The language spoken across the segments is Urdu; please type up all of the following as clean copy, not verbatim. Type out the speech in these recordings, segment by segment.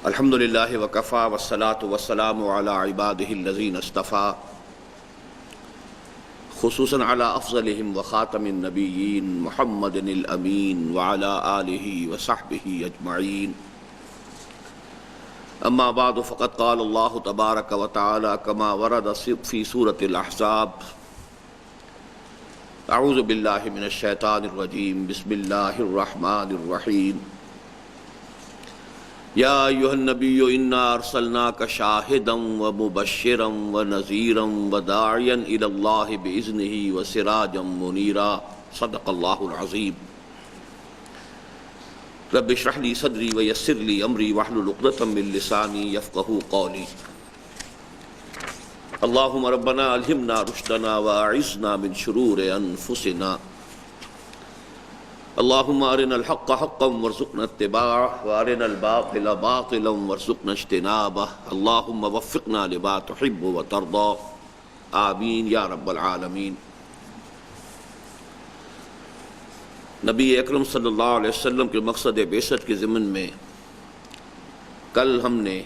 الحمد للہ وکفا والصلاة والسلام علی عبادہ الذین اصطفیٰ خصوصاً علی افضلہم وخاتم النبیین محمد الامین وعلی آلہ وصحبہ اجمعین اما بعد فقد قال اللہ تبارک وتعالی کما ورد فی سورۃ الاحزاب اعوذ باللہ من الشیطان الرجیم بسم اللہ الرحمن الرحیم یا ایھا النبی انا ارسلناک شاہدا ومبشرا ونذیرا وداعیا الی اللہ باذنہ وسراجا منیرا صدق اللہ العظیم رب اشرح لی صدری ویسر لی امری واحلل عقدۃ من لسانی یفقہوا قولی اللہم ربنا الہمنا رشدنا واعذنا من شرور انفسنا اللہم ارنا الحق حقا وارزقنا اتباعہ وارنا الباطل باطلا وارزقنا اجتنابہ اللہم وفقنا لما تحب وترضى آمین یا رب العالمین۔ نبی اکرم صلی اللہ علیہ وسلم کے مقصد بعثت کے ضمن میں کل ہم نے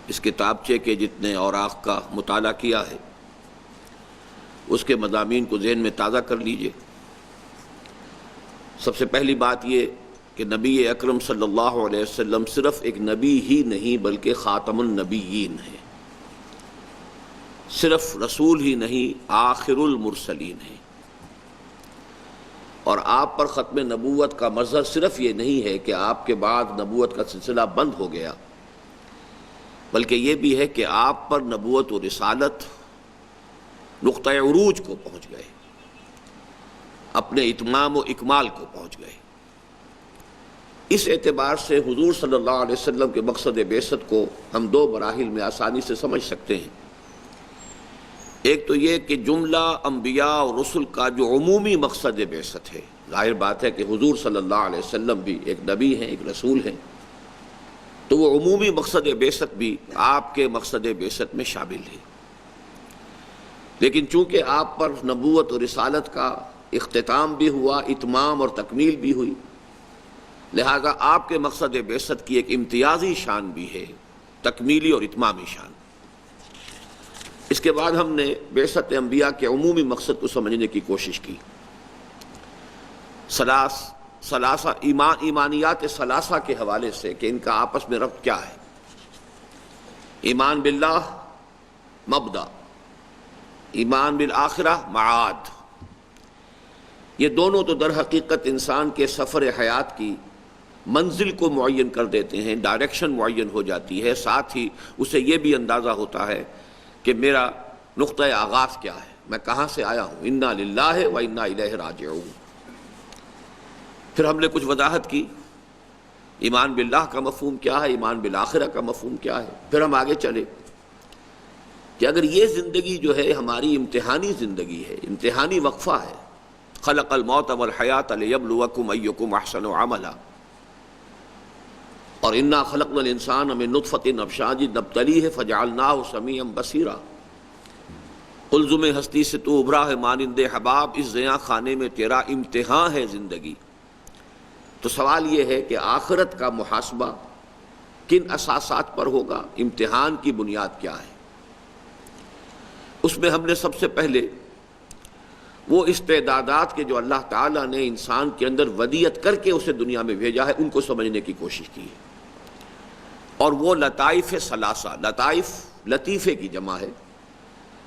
اس کتابچے کے جتنے اوراق کا مطالعہ کیا ہے اس کے مضامین کو ذہن میں تازہ کر لیجئے۔ سب سے پہلی بات یہ کہ نبی اکرم صلی اللہ علیہ وسلم صرف ایک نبی ہی نہیں بلکہ خاتم النبیین ہیں، صرف رسول ہی نہیں آخر المرسلین ہیں، اور آپ پر ختم نبوت کا مظہر صرف یہ نہیں ہے کہ آپ کے بعد نبوت کا سلسلہ بند ہو گیا، بلکہ یہ بھی ہے کہ آپ پر نبوت و رسالت نقطۂ عروج کو پہنچ گئے، اپنے اتمام و اکمال کو پہنچ گئے۔ اس اعتبار سے حضور صلی اللہ علیہ وسلم کے مقصد بعثت کو ہم دو مراحل میں آسانی سے سمجھ سکتے ہیں۔ ایک تو یہ کہ جملہ انبیاء اور رسل کا جو عمومی مقصد بعثت ہے، ظاہر بات ہے کہ حضور صلی اللہ علیہ وسلم بھی ایک نبی ہیں، ایک رسول ہیں، تو وہ عمومی مقصد بعثت بھی آپ کے مقصد بعثت میں شامل ہے، لیکن چونکہ آپ پر نبوت و رسالت کا اختتام بھی ہوا، اتمام اور تکمیل بھی ہوئی، لہذا آپ کے مقصد بعثت کی ایک امتیازی شان بھی ہے، تکمیلی اور اتمامی شان۔ اس کے بعد ہم نے بعثت انبیاء کے عمومی مقصد کو سمجھنے کی کوشش کی۔ ثلاثہ ایمانیات ثلاثہ کے حوالے سے کہ ان کا آپس میں ربط کیا ہے۔ ایمان باللہ مبدأ، ایمان بالآخرہ معاد، یہ دونوں تو در حقیقت انسان کے سفر حیات کی منزل کو معین کر دیتے ہیں، ڈائریکشن معین ہو جاتی ہے، ساتھ ہی اسے یہ بھی اندازہ ہوتا ہے کہ میرا نقطۂ آغاز کیا ہے، میں کہاں سے آیا ہوں، انا للہ و انا الیہ راجعون۔ پھر ہم نے کچھ وضاحت کی، ایمان باللہ کا مفہوم کیا ہے، ایمان بالآخرہ کا مفہوم کیا ہے۔ پھر ہم آگے چلے کہ اگر یہ زندگی جو ہے ہماری امتحانی زندگی ہے، امتحانی وقفہ ہے، خلق الموت والحیات لیبلوکم ایکم احسن عملا، اور انا خلقنا الانسان من نطفۃ امشاج نبتلیہ فجعلناہ سمیعا بصیرا، قلزم ہستی سے تو ابھرا ہے مانند حباب، اس زیاں خانے میں تیرا امتحان ہے زندگی۔ تو سوال یہ ہے کہ آخرت کا محاسبہ کن اساسات پر ہوگا، امتحان کی بنیاد کیا ہے۔ اس میں ہم نے سب سے پہلے وہ استعدادات کے جو اللہ تعالیٰ نے انسان کے اندر ودیعت کر کے اسے دنیا میں بھیجا ہے ان کو سمجھنے کی کوشش کی ہے، اور وہ لطائف ثلاثہ، لطائف لطیفے کی جمع ہے۔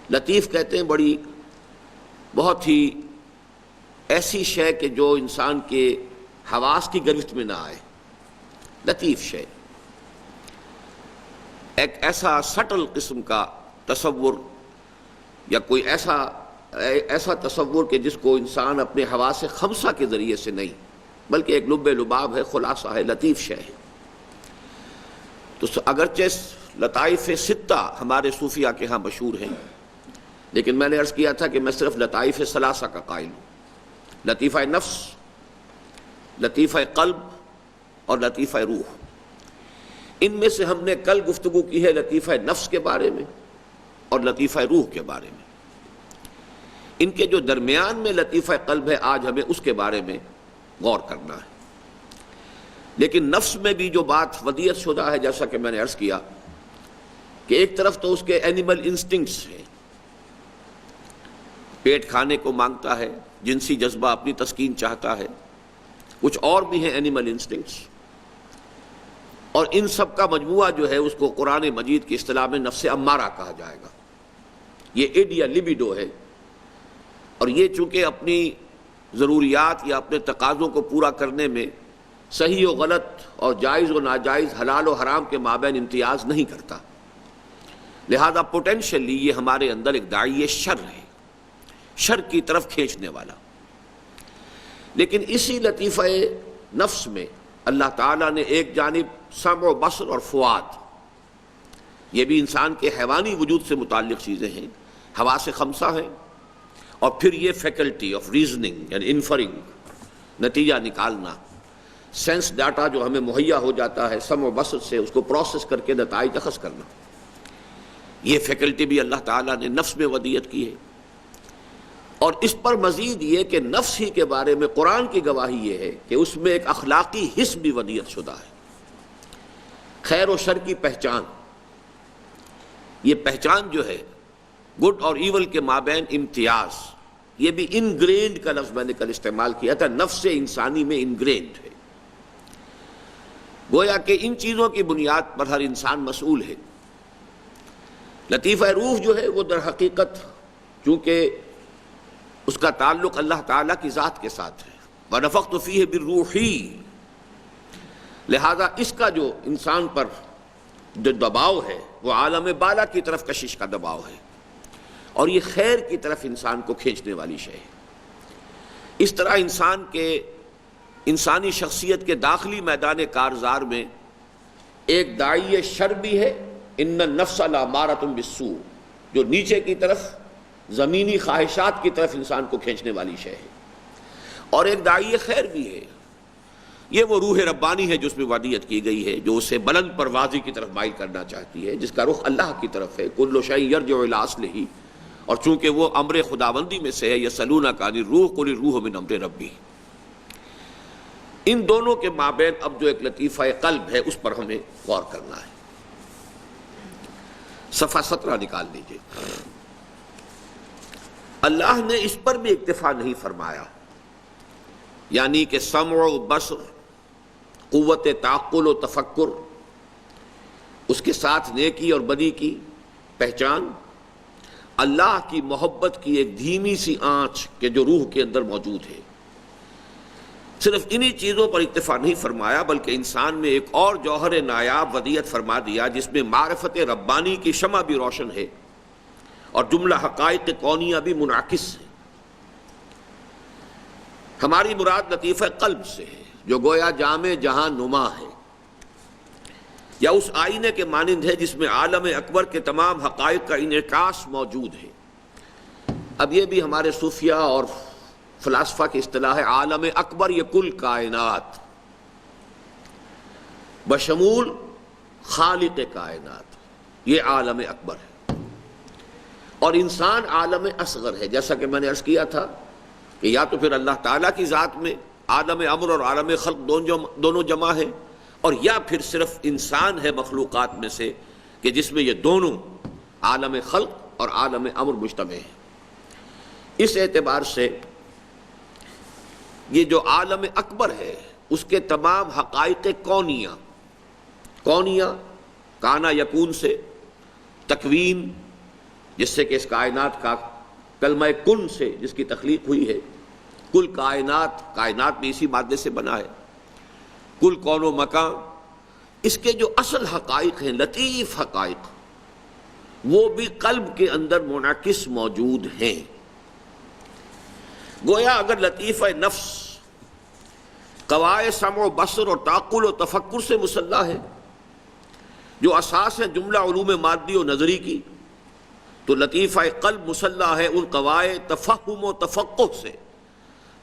لطیف کہتے ہیں بڑی بہت ہی ایسی شے کہ جو انسان کے حواس کی گرفت میں نہ آئے، لطیف شے، ایک ایسا سٹل قسم کا تصور یا کوئی ایسا تصور کہ جس کو انسان اپنے حواس خمسہ کے ذریعے سے نہیں بلکہ ایک لب لباب ہے، خلاصہ ہے، لطیف شے ہے۔ تو اگرچہ لطائف ستہ ہمارے صوفیہ کے ہاں مشہور ہیں، لیکن میں نے عرض کیا تھا کہ میں صرف لطائف ثلاثہ کا قائل ہوں، لطیفہ نفس، لطیفہ قلب اور لطیفہ روح۔ ان میں سے ہم نے کل گفتگو کی ہے لطیفہ نفس کے بارے میں اور لطیفہ روح کے بارے میں۔ ان کے جو درمیان میں لطیفہ قلب ہے، آج ہمیں اس کے بارے میں غور کرنا ہے۔ لیکن نفس میں بھی جو بات ودیت شدہ ہے، جیسا کہ میں نے عرض کیا کہ ایک طرف تو اس کے اینیمل انسٹنکٹس ہیں، پیٹ کھانے کو مانگتا ہے، جنسی جذبہ اپنی تسکین چاہتا ہے، کچھ اور بھی ہیں اینیمل انسٹنکٹس، اور ان سب کا مجموعہ جو ہے اس کو قرآن مجید کی اصطلاح میں نفس امارہ کہا جائے گا۔ یہ اڈ یا لبیڈو ہے، اور یہ چونکہ اپنی ضروریات یا اپنے تقاضوں کو پورا کرنے میں صحیح و غلط اور جائز و ناجائز، حلال و حرام کے مابین امتیاز نہیں کرتا، لہذا پوٹینشلی یہ ہمارے اندر ایک داعی شر ہے، شر کی طرف کھینچنے والا۔ لیکن اسی لطیفہ نفس میں اللہ تعالیٰ نے ایک جانب سمع و بصر اور فؤاد، یہ بھی انسان کے حیوانی وجود سے متعلق چیزیں ہیں، حواس خمسہ ہیں، اور پھر یہ فیکلٹی آف ریزننگ یعنی انفرنگ، نتیجہ نکالنا، سینس ڈاٹا جو ہمیں مہیا ہو جاتا ہے سمع و بصر سے، اس کو پروسیس کر کے نتائج اخذ کرنا، یہ فیکلٹی بھی اللہ تعالیٰ نے نفس میں ودیت کی ہے۔ اور اس پر مزید یہ کہ نفس ہی کے بارے میں قرآن کی گواہی یہ ہے کہ اس میں ایک اخلاقی حص بھی ودیت شدہ ہے، خیر و شر کی پہچان۔ یہ پہچان جو ہے گڈ اور ایول کے مابین امتیاز، یہ بھی انگرینڈ کا لفظ میں نے کل استعمال کیا تھا، نفس انسانی میں انگرینڈ ہے، گویا کہ ان چیزوں کی بنیاد پر ہر انسان مسئول ہے۔ لطیفہ روح جو ہے وہ در حقیقت چونکہ اس کا تعلق اللہ تعالیٰ کی ذات کے ساتھ ہے، وَنَفَخْتُ فِيهِ بِالرُّوحِ، لہذا اس کا جو انسان پر جو دباؤ ہے وہ عالم بالا کی طرف کشش کا دباؤ ہے، اور یہ خیر کی طرف انسان کو کھینچنے والی شے ہے۔ اس طرح انسان کے انسانی شخصیت کے داخلی میدان کارزار میں ایک داعی شر بھی ہے، ان النفس لامارۃ بالسوء، جو نیچے کی طرف زمینی خواہشات کی طرف انسان کو کھینچنے والی شے ہے، اور ایک داعی خیر بھی ہے، یہ وہ روح ربانی ہے جو اس میں ودیت کی گئی ہے، جو اسے بلند پروازی کی طرف مائل کرنا چاہتی ہے، جس کا رخ اللہ کی طرف ہے، کل شیء یرجع الی اصلہ، اور چونکہ وہ امر خداوندی میں سے ہے، یسألونک عن الروح قل الروح من امر ربی۔ ان دونوں کے مابین اب جو ایک لطیفہ قلب ہے اس پر ہمیں غور کرنا ہے۔ صفحہ 17 نکال لیجیے۔ اللہ نے اس پر بھی اکتفا نہیں فرمایا، یعنی کہ سمع و بصر، قوت تعقل و تفکر، اس کے ساتھ نیکی اور بدی کی پہچان، اللہ کی محبت کی ایک دھیمی سی آنچ کہ جو روح کے اندر موجود ہے، صرف انہی چیزوں پر اکتفا نہیں فرمایا، بلکہ انسان میں ایک اور جوہر نایاب ودیت فرما دیا جس میں معرفت ربانی کی شمع بھی روشن ہے اور جملہ حقائق کونیہ بھی منعکس ہے۔ ہماری مراد لطیفہ قلب سے ہے، جو گویا جامع جہاں نما ہے، یا اس آئینے کے مانند ہے جس میں عالم اکبر کے تمام حقائق کا انعکاس موجود ہے۔ اب یہ بھی ہمارے صوفیہ اور فلاسفہ کی اصطلاح ہے، عالم اکبر یہ کل کائنات بشمول خالق کائنات، یہ عالم اکبر ہے، اور انسان عالم اصغر ہے، جیسا کہ میں نے عرض کیا تھا کہ یا تو پھر اللہ تعالیٰ کی ذات میں عالم امر اور عالم خلق دونوں جمع ہے، اور یا پھر صرف انسان ہے مخلوقات میں سے کہ جس میں یہ دونوں عالم خلق اور عالم امر مجتمع ہے۔ اس اعتبار سے یہ جو عالم اکبر ہے اس کے تمام حقائق کونیہ کانا یکون سے، تکوین جس سے کہ اس کائنات کا کلمہ کن سے جس کی تخلیق ہوئی ہے، کل کائنات بھی اسی مادے سے بنا ہے، کل کون و مکان، اس کے جو اصل حقائق ہیں، لطیف حقائق، وہ بھی قلب کے اندر منعکس موجود ہیں۔ گویا اگر لطیفہ نفس قواعد سمع و بصر اور تعقل و تفکر سے مسلح ہے، جو اساس ہے جملہ علوم مادی و نظری کی، تو لطیفہ قلب مسلح ہے ان قواعد تفہم و تفقہ سے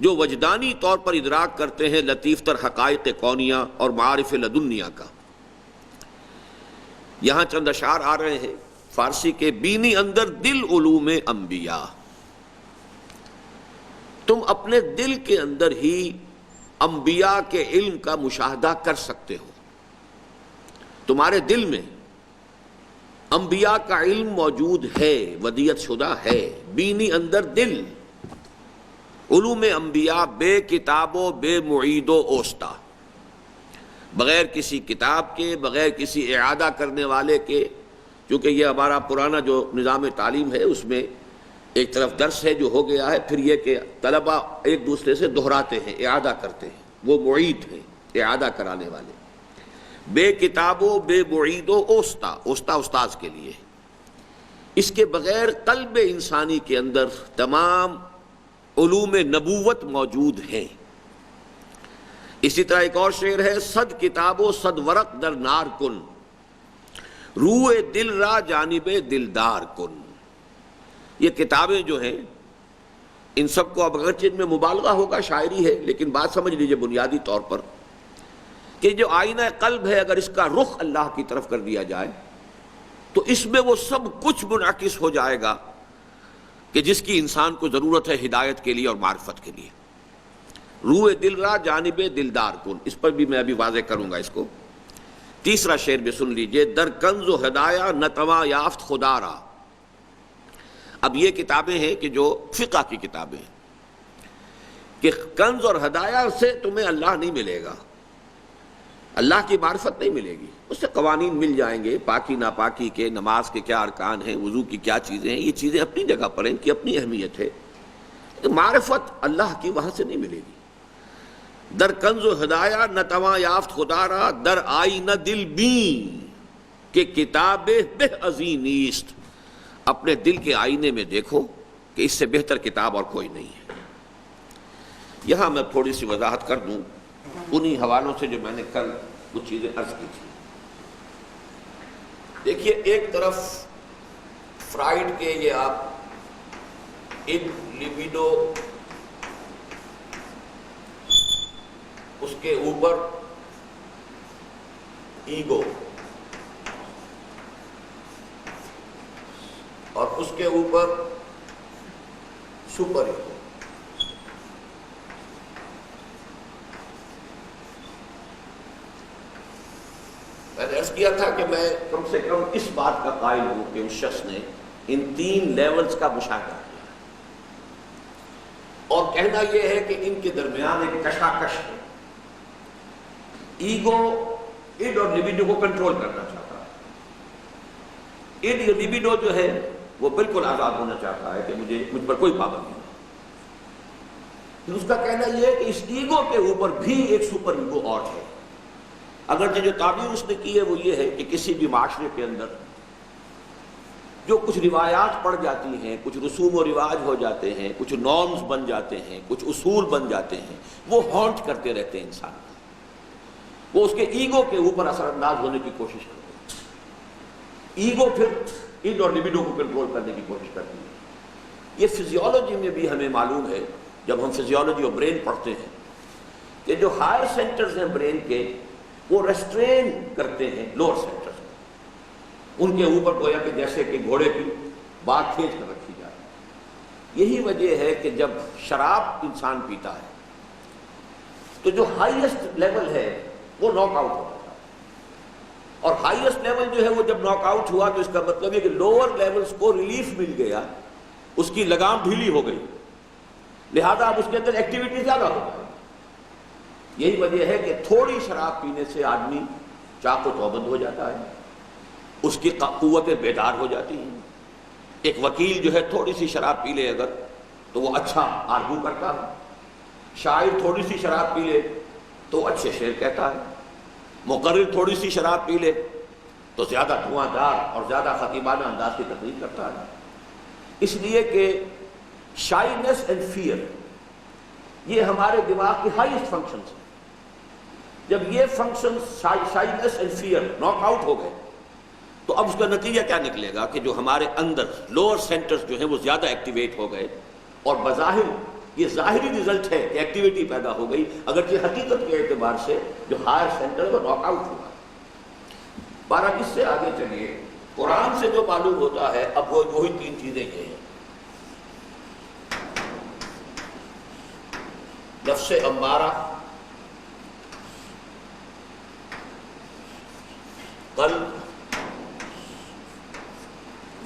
جو وجدانی طور پر ادراک کرتے ہیں لطیف تر حقائق کونیہ اور معارف لدنیہ کا۔ یہاں چند اشعار آ رہے ہیں فارسی کے، بینی اندر دل علوم انبیاء، تم اپنے دل کے اندر ہی انبیاء کے علم کا مشاہدہ کر سکتے ہو. تمہارے دل میں انبیاء کا علم موجود ہے، ودیت شدہ ہے، بینی اندر دل. علوم انبیاء بے کتاب و بے معید و اوستا، بغیر کسی کتاب کے، بغیر کسی اعادہ کرنے والے کے. کیونکہ یہ ہمارا پرانا جو نظام تعلیم ہے اس میں ایک طرف درس ہے جو ہو گیا ہے، پھر یہ کہ طلبہ ایک دوسرے سے دہراتے ہیں، اعادہ کرتے ہیں، وہ معید ہیں، اعادہ کرانے والے. بے کتاب و بے معید و اوستا، اوستا استاذ کے لیے. اس کے بغیر قلب انسانی کے اندر تمام علوم نبوت موجود ہیں. اسی طرح ایک اور شعر ہے، صد کتاب و صد ورق در نار کن، روئے دل را جانب دلدار کن. یہ کتابیں جو ہیں ان سب کو، اب اگرچہ ان میں مبالغہ ہوگا، شاعری ہے، لیکن بات سمجھ لیجئے بنیادی طور پر کہ جو آئینہ قلب ہے اگر اس کا رخ اللہ کی طرف کر دیا جائے تو اس میں وہ سب کچھ منعکس ہو جائے گا کہ جس کی انسان کو ضرورت ہے ہدایت کے لیے اور معرفت کے لیے. روئے دل را جانب دلدار کن، اس پر بھی میں ابھی واضح کروں گا اس کو. تیسرا شعر بھی سن لیجئے، در کنز و ہدایہ نتواں یافت خدا را. اب یہ کتابیں ہیں کہ جو فقہ کی کتابیں ہیں کہ کنز اور ہدایہ سے تمہیں اللہ نہیں ملے گا، اللہ کی معرفت نہیں ملے گی. اس سے قوانین مل جائیں گے، پاکی ناپاکی کے، نماز کے کیا ارکان ہیں، وضو کی کیا چیزیں ہیں، یہ چیزیں اپنی جگہ پر ہیں، ان کی اپنی اہمیت ہے. معرفت اللہ کی وہاں سے نہیں ملے گی. در کنز و ہدایہ نتواں یافت خدا را، در آئینہ دل بین کہ کتاب بہ ازیں نیست. اپنے دل کے آئینے میں دیکھو کہ اس سے بہتر کتاب اور کوئی نہیں ہے. یہاں میں تھوڑی سی وضاحت کر دوں انہی حوالوں سے جو میں نے کل کچھ چیزیں عرض کی تھی. دیکھیے، ایک طرف فرائیڈ کے یہ آپ ان لیبیڈو، اس کے اوپر ایگو، اور اس کے اوپر سپر ایگو. میں نے عرض کیا تھا کہ میں کم سے کم اس بات کا قائل ہوں کہ اس شخص نے ان تین لیولز کا مشاہدہ کیا اور کہنا یہ ہے کہ ان کے درمیان ایک کشاکش ہے. ایگو اڈ اور لیبیڈو کو کنٹرول کرنا چاہتا ہے. اڈ یا لیبیڈو جو ہے وہ بالکل آزاد ہونا چاہتا ہے کہ مجھ پر کوئی پابندی نہیں. پھر اس کا کہنا یہ ہے کہ اس ایگو کے اوپر بھی ایک سپر ایگو اور ہے. اگرچہ جو تعبیر اس نے کی ہے وہ یہ ہے کہ کسی بھی معاشرے کے اندر جو کچھ روایات پڑ جاتی ہیں، کچھ رسوم و رواج ہو جاتے ہیں، کچھ نارمز بن جاتے ہیں، کچھ اصول بن جاتے ہیں، وہ ہانٹ کرتے رہتے ہیں انسان کو. وہ اس کے ایگو کے اوپر اثر انداز ہونے کی کوشش کرتے ہیں. ایگو پھر اڈ اور لیبیڈو کو کنٹرول کرنے کی کوشش کرتی ہے. یہ فزیولوجی میں بھی ہمیں معلوم ہے جب ہم فزیولوجی اور برین پڑھتے ہیں کہ جو ہائر سینٹرز ہیں برین کے وہ ریسٹرین کرتے ہیں لوور سینٹرز کو. ان کے اوپر گویا کہ جیسے کہ گھوڑے کی بات کھینچ کر رکھی جائے. یہی وجہ ہے کہ جب شراب انسان پیتا ہے تو جو ہائیسٹ لیول ہے وہ ناک آؤٹ ہوتا ہے، اور ہائیسٹ لیول جو ہے وہ جب ناک آؤٹ ہوا تو اس کا مطلب یہ کہ لوور لیولز کو ریلیف مل گیا، اس کی لگام ڈھیلی ہو گئی، لہذا اب اس کے اندر ایکٹیویٹی زیادہ ہو گئی. یہی وجہ ہے کہ تھوڑی شراب پینے سے آدمی چاق و چوبند ہو جاتا ہے، اس کی قوتیں بیدار ہو جاتی ہیں. ایک وکیل جو ہے تھوڑی سی شراب پی لے اگر تو وہ اچھا آرگو کرتا ہے، شاعر تھوڑی سی شراب پی لے تو اچھے شعر کہتا ہے، مقرر تھوڑی سی شراب پی لے تو زیادہ دھواں دار اور زیادہ خطیبانہ انداز کی تقریر کرتا ہے. اس لیے کہ شائنس اینڈ فیئر یہ ہمارے دماغ کی ہائیسٹ فنکشنز ہیں. جب یہ فنکشنز شائنس اینڈ فیئر ناک آؤٹ ہو گئے تو اب اس کا نتیجہ کیا نکلے گا کہ جو ہمارے اندر لوور سینٹرز جو ہیں وہ زیادہ ایکٹیویٹ ہو گئے، اور بظاہر یہ ظاہری رزلٹ ہے کہ ایکٹیویٹی پیدا ہو گئی، اگرچہ حقیقت کے اعتبار سے جو ہائر سینٹر وہ ناک آؤٹ ہوا. بہرحال اس سے آگے چلیے، قرآن سے جو معلوم ہوتا ہے اب وہی تین چیزیں یہ ہیں. نفس امارہ، قلب،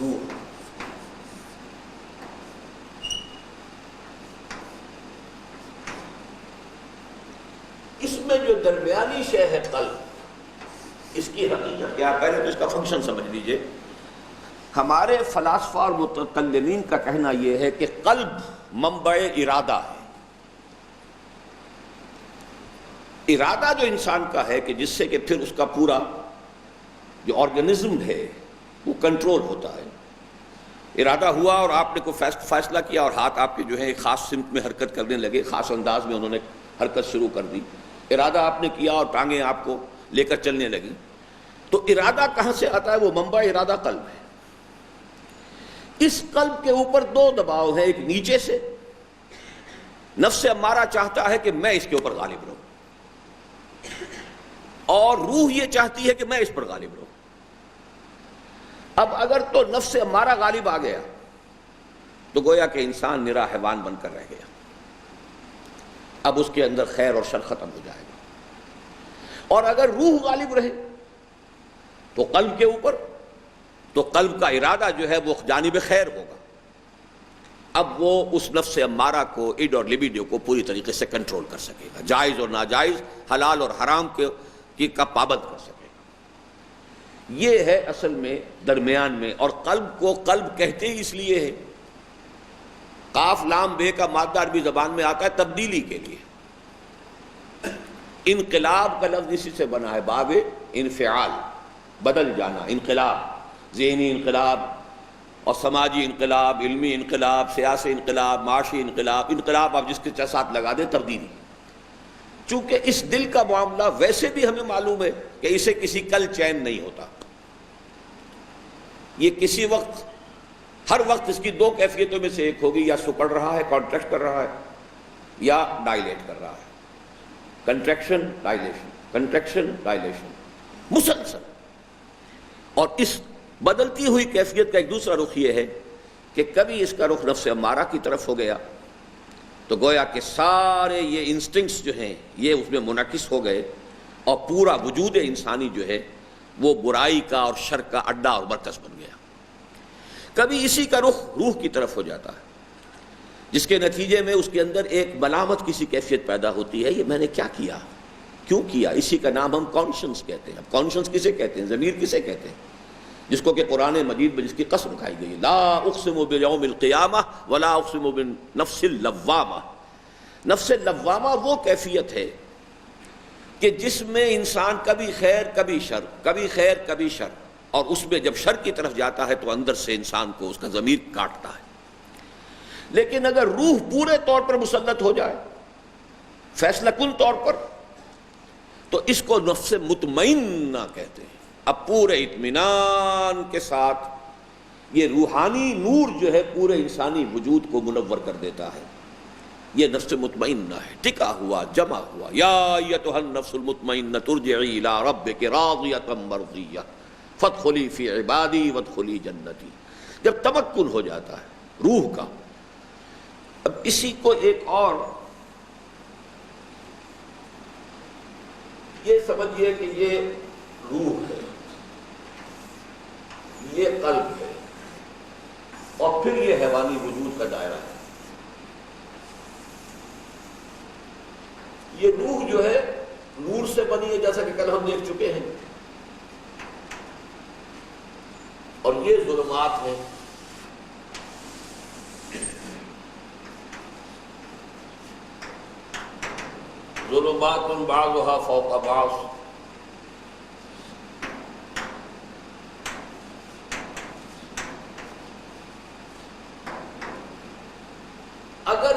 روح، اس میں جو درمیانی شے ہے قلب، اس کی حقیقت کیا؟ پہلے تو اس کا فنکشن سمجھ لیجئے۔ ہمارے فلاسفہ اور متکلمین کا کہنا یہ ہے کہ قلب منبع ارادہ ہے۔ ارادہ جو انسان کا ہے کہ جس سے کہ پھر اس کا پورا جو آرگنزم ہے وہ کنٹرول ہوتا ہے۔ ارادہ ہوا اور آپ نے کوئی فیصلہ کیا اور ہاتھ آپ کے جو ہے ایک خاص سمت میں حرکت کرنے لگے، خاص انداز میں انہوں نے حرکت شروع کر دی۔ ارادہ آپ نے کیا اور ٹانگیں آپ کو لے کر چلنے لگی۔ تو ارادہ کہاں سے آتا ہے؟ وہ منبع ارادہ قلب ہے۔ اس قلب کے اوپر دو دباؤ ہیں، ایک نیچے سے، نفس امارہ چاہتا ہے کہ میں اس کے اوپر غالب رہوں، اور روح یہ چاہتی ہے کہ میں اس پر غالب رہوں۔ اب اگر تو نفس امارہ غالب آ گیا تو گویا کہ انسان نرا حیوان بن کر رہ گیا۔ اب اس کے اندر خیر اور شر ختم ہو جائے گا۔ اور اگر روح غالب رہے تو قلب کے اوپر، تو قلب کا ارادہ جو ہے وہ جانب خیر ہوگا۔ اب وہ اس نفس امارہ کو، اڈ اور لبیڈو کو پوری طریقے سے کنٹرول کر سکے گا، جائز اور ناجائز، حلال اور حرام کا پابند کر سکے گا۔ یہ ہے اصل میں درمیان میں۔ اور قلب کو قلب کہتے ہی اس لیے ہے، قاف لام بے کا مادہ عربی زبان میں آتا ہے تبدیلی کے لیے۔ انقلاب کا لفظ اسی سے بنا ہے، باب انفعال، بدل جانا، انقلاب، ذہنی انقلاب اور سماجی انقلاب، علمی انقلاب، سیاسی انقلاب، معاشی انقلاب۔ انقلاب آپ جس کے ساتھ لگا دیں تبدیلی۔ چونکہ اس دل کا معاملہ ویسے بھی ہمیں معلوم ہے کہ اسے کسی کل چین نہیں ہوتا، یہ کسی وقت، ہر وقت اس کی دو کیفیتوں میں سے ایک ہوگی، یا سکڑ رہا ہے، کانٹریکٹ کر رہا ہے، یا ڈائلیٹ کر رہا ہے۔ کنٹریکشن ڈائلیشن، کنٹریکشن ڈائلیشن، مسلسل۔ اور اس بدلتی ہوئی کیفیت کا ایک دوسرا رخ یہ ہے کہ کبھی اس کا رخ نفس امارہ کی طرف ہو گیا تو گویا کہ سارے یہ انسٹنکٹس جو ہیں یہ اس میں منعکس ہو گئے، اور پورا وجود انسانی جو ہے وہ برائی کا اور شر کا اڈا اور مرکز بن گیا۔ کبھی اسی کا رخ روح کی طرف ہو جاتا ہے، جس کے نتیجے میں اس کے اندر ایک ملامت کی سی کیفیت پیدا ہوتی ہے، یہ میں نے کیا کیا، کیوں کیا؟ اسی کا نام ہم کانشنس کہتے ہیں۔ اب کانشنس کسے کہتے ہیں؟ ضمیر کسے کہتے ہیں؟ جس کو کہ قرآن مجید میں جس کی قسم کھائی گئی، لا اقسم بیوم القیامہ ولا اقسم بالنفس اللوامہ۔ نفس لوامہ وہ کیفیت ہے کہ جس میں انسان کبھی خیر کبھی شر، کبھی خیر کبھی شر، اور اس میں جب شر کی طرف جاتا ہے تو اندر سے انسان کو اس کا ضمیر کاٹتا ہے۔ لیکن اگر روح پورے طور پر مسلط ہو جائے، فیصلہ کن طور پر، تو اس کو نفس مطمئنہ کہتے ہیں۔ اب پورے اطمینان کے ساتھ یہ روحانی نور جو ہے پورے انسانی وجود کو منور کر دیتا ہے، یہ نفس مطمئنہ ہے، ٹکا ہوا، جمع ہوا۔ یا ایتھا النفس المطمئنہ ارجعی الی ربک راضیۃ مرضیہ فادخلی فی عبادی وادخلی جنتی۔ جب تمکن ہو جاتا ہے روح کا۔ اب اسی کو ایک اور یہ سمجھیے کہ یہ روح ہے، یہ قلب ہے، اور پھر یہ حیوانی وجود کا دائرہ ہے۔ یہ روح جو ہے نور سے بنی ہے، جیسا کہ کل ہم دیکھ چکے ہیں، اور یہ ظلمات ہیں۔ ظلمات بعضها فوق بعض، اگر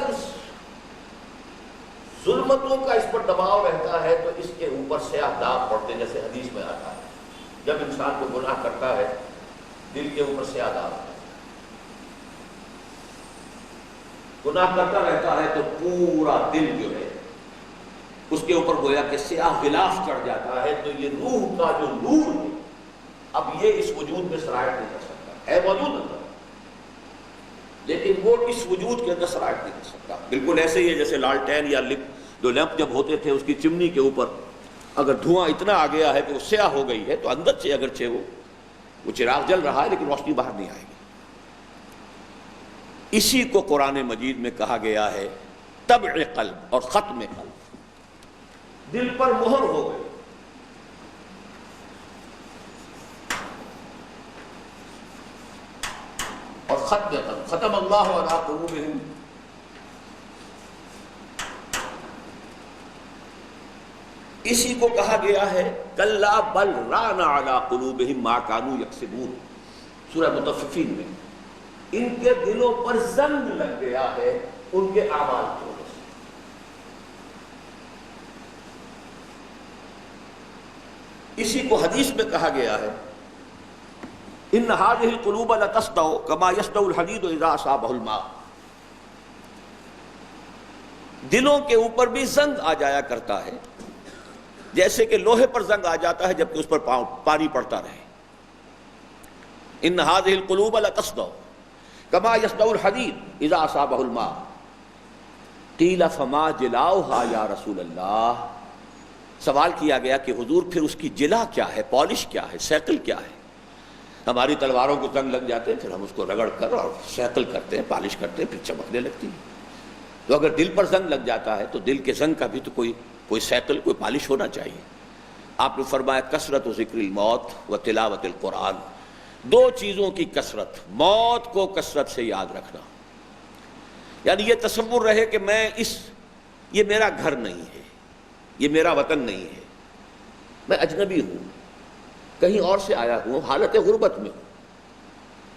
ظلمتوں کا اس پر دباؤ رہتا ہے تو اس کے اوپر سیاہ داغ پڑتے ہیں، جیسے حدیث میں آتا ہے جب انسان کو گناہ کرتا ہے دل کے اوپر سیاہ داغ، گناہ کرتا رہتا ہے تو پورا دل جو ہے اس کے اوپر گویا کہ سیاہ غلاف چڑھ جاتا ہے۔ تو یہ روح کا جو نور ہے اب یہ اس وجود میں سرایت نہیں کر سکتا، ہے موجود اندر لیکن وہ اس وجود کے اندر سرایت نہیں کر سکتا۔ بالکل ایسے ہی ہے جیسے لالٹین یا جو لیمپ جب ہوتے تھے اس کی چمنی کے اوپر اگر دھواں اتنا آ گیا ہے کہ وہ سیاہ ہو گئی ہے تو اندر سے اگرچہ وہ چراغ جل رہا ہے لیکن روشنی باہر نہیں آئے گی۔ اسی کو قرآن مجید میں کہا گیا ہے طبع قلب اور ختم قلب، دل پر مہر ہو گئی۔ اور ختم قلب، ختم اللہ علی قلوبہم، اسی کو کہا گیا ہے کلا بل ران علی قلوبہم ما کانوا یکسبون، سورہ مطففین میں، ان کے دلوں پر زنگ لگ گیا ہے ان کے اعمال کی وجہ سے۔ اسی کو حدیث میں کہا گیا ہے ان هذه القلوب لتصدع كما يصدع الحديد اذا اصابه الماء، دلوں کے اوپر بھی زنگ آ جایا کرتا ہے جیسے کہ لوہے پر زنگ آ جاتا ہے جبکہ اس پر پانی پڑتا رہے۔ ان هذه القلوب لتصدع كما يصدع الحديد اذا اصابه الماء قيل فما جلاؤها یا رسول اللہ، سوال کیا گیا کہ حضور پھر اس کی جلا کیا ہے، پالش کیا ہے، سیکل کیا ہے؟ ہماری تلواروں کو زنگ لگ جاتے ہیں پھر ہم اس کو رگڑ کر اور سیکل کرتے ہیں، پالش کرتے ہیں، پھر چمکنے لگتی ہے۔ تو اگر دل پر زنگ لگ جاتا ہے تو دل کے زنگ کا بھی تو کوئی سیکل، کوئی پالش ہونا چاہیے۔ آپ نے فرمایا کثرت و ذکر الموت و تلاوت القرآن، دو چیزوں کی کثرت، موت کو کثرت سے یاد رکھنا، یعنی یہ تصور رہے کہ یہ میرا گھر نہیں ہے، یہ میرا وطن نہیں ہے، میں اجنبی ہوں، کہیں اور سے آیا ہوں، حالت غربت میں ہوں،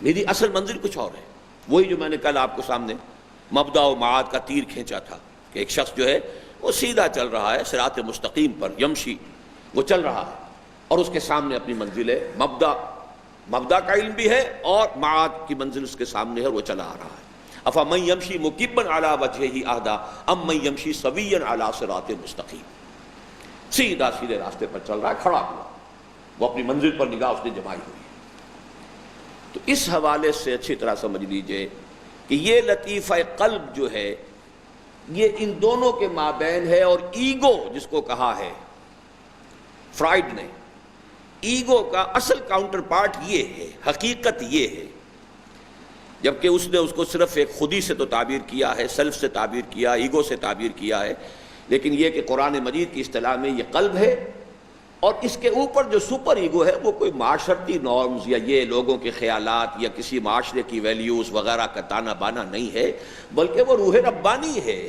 میری اصل منزل کچھ اور ہے۔ وہی جو میں نے کل آپ کو سامنے مبدا و معاد کا تیر کھینچا تھا کہ ایک شخص جو ہے وہ سیدھا چل رہا ہے صراط مستقیم پر، یمشی، وہ چل رہا ہے اور اس کے سامنے اپنی منزل ہے، مبدا کا علم بھی ہے اور معاد کی منزل اس کے سامنے ہے اور وہ چلا آ رہا ہے۔ افمن یمشی مکبا علی وجہہ اہدی ام من یمشی سویا علی صراط مستقیم، سیدھا سیدھے راستے پر چل رہا ہے، کھڑا ہوا، وہ اپنی منزل پر نگاہ اس نے جمائی ہوئی ہے۔ تو اس حوالے سے اچھی طرح سمجھ لیجئے کہ یہ لطیفہ قلب جو ہے یہ ان دونوں کے مابین ہے، اور ایگو جس کو کہا ہے فرائڈ نے، ایگو کا اصل کاؤنٹر پارٹ یہ ہے، حقیقت یہ ہے، جبکہ اس نے اس کو صرف ایک خودی سے تو تعبیر کیا ہے، سیلف سے تعبیر کیا، ایگو سے تعبیر کیا ہے، لیکن یہ کہ قرآن مجید کی اصطلاح میں یہ قلب ہے، اور اس کے اوپر جو سپر ایگو ہے وہ کوئی معاشرتی نارمز یا یہ لوگوں کے خیالات یا کسی معاشرے کی ویلیوز وغیرہ کا تانا بانا نہیں ہے، بلکہ وہ روح ربانی ہے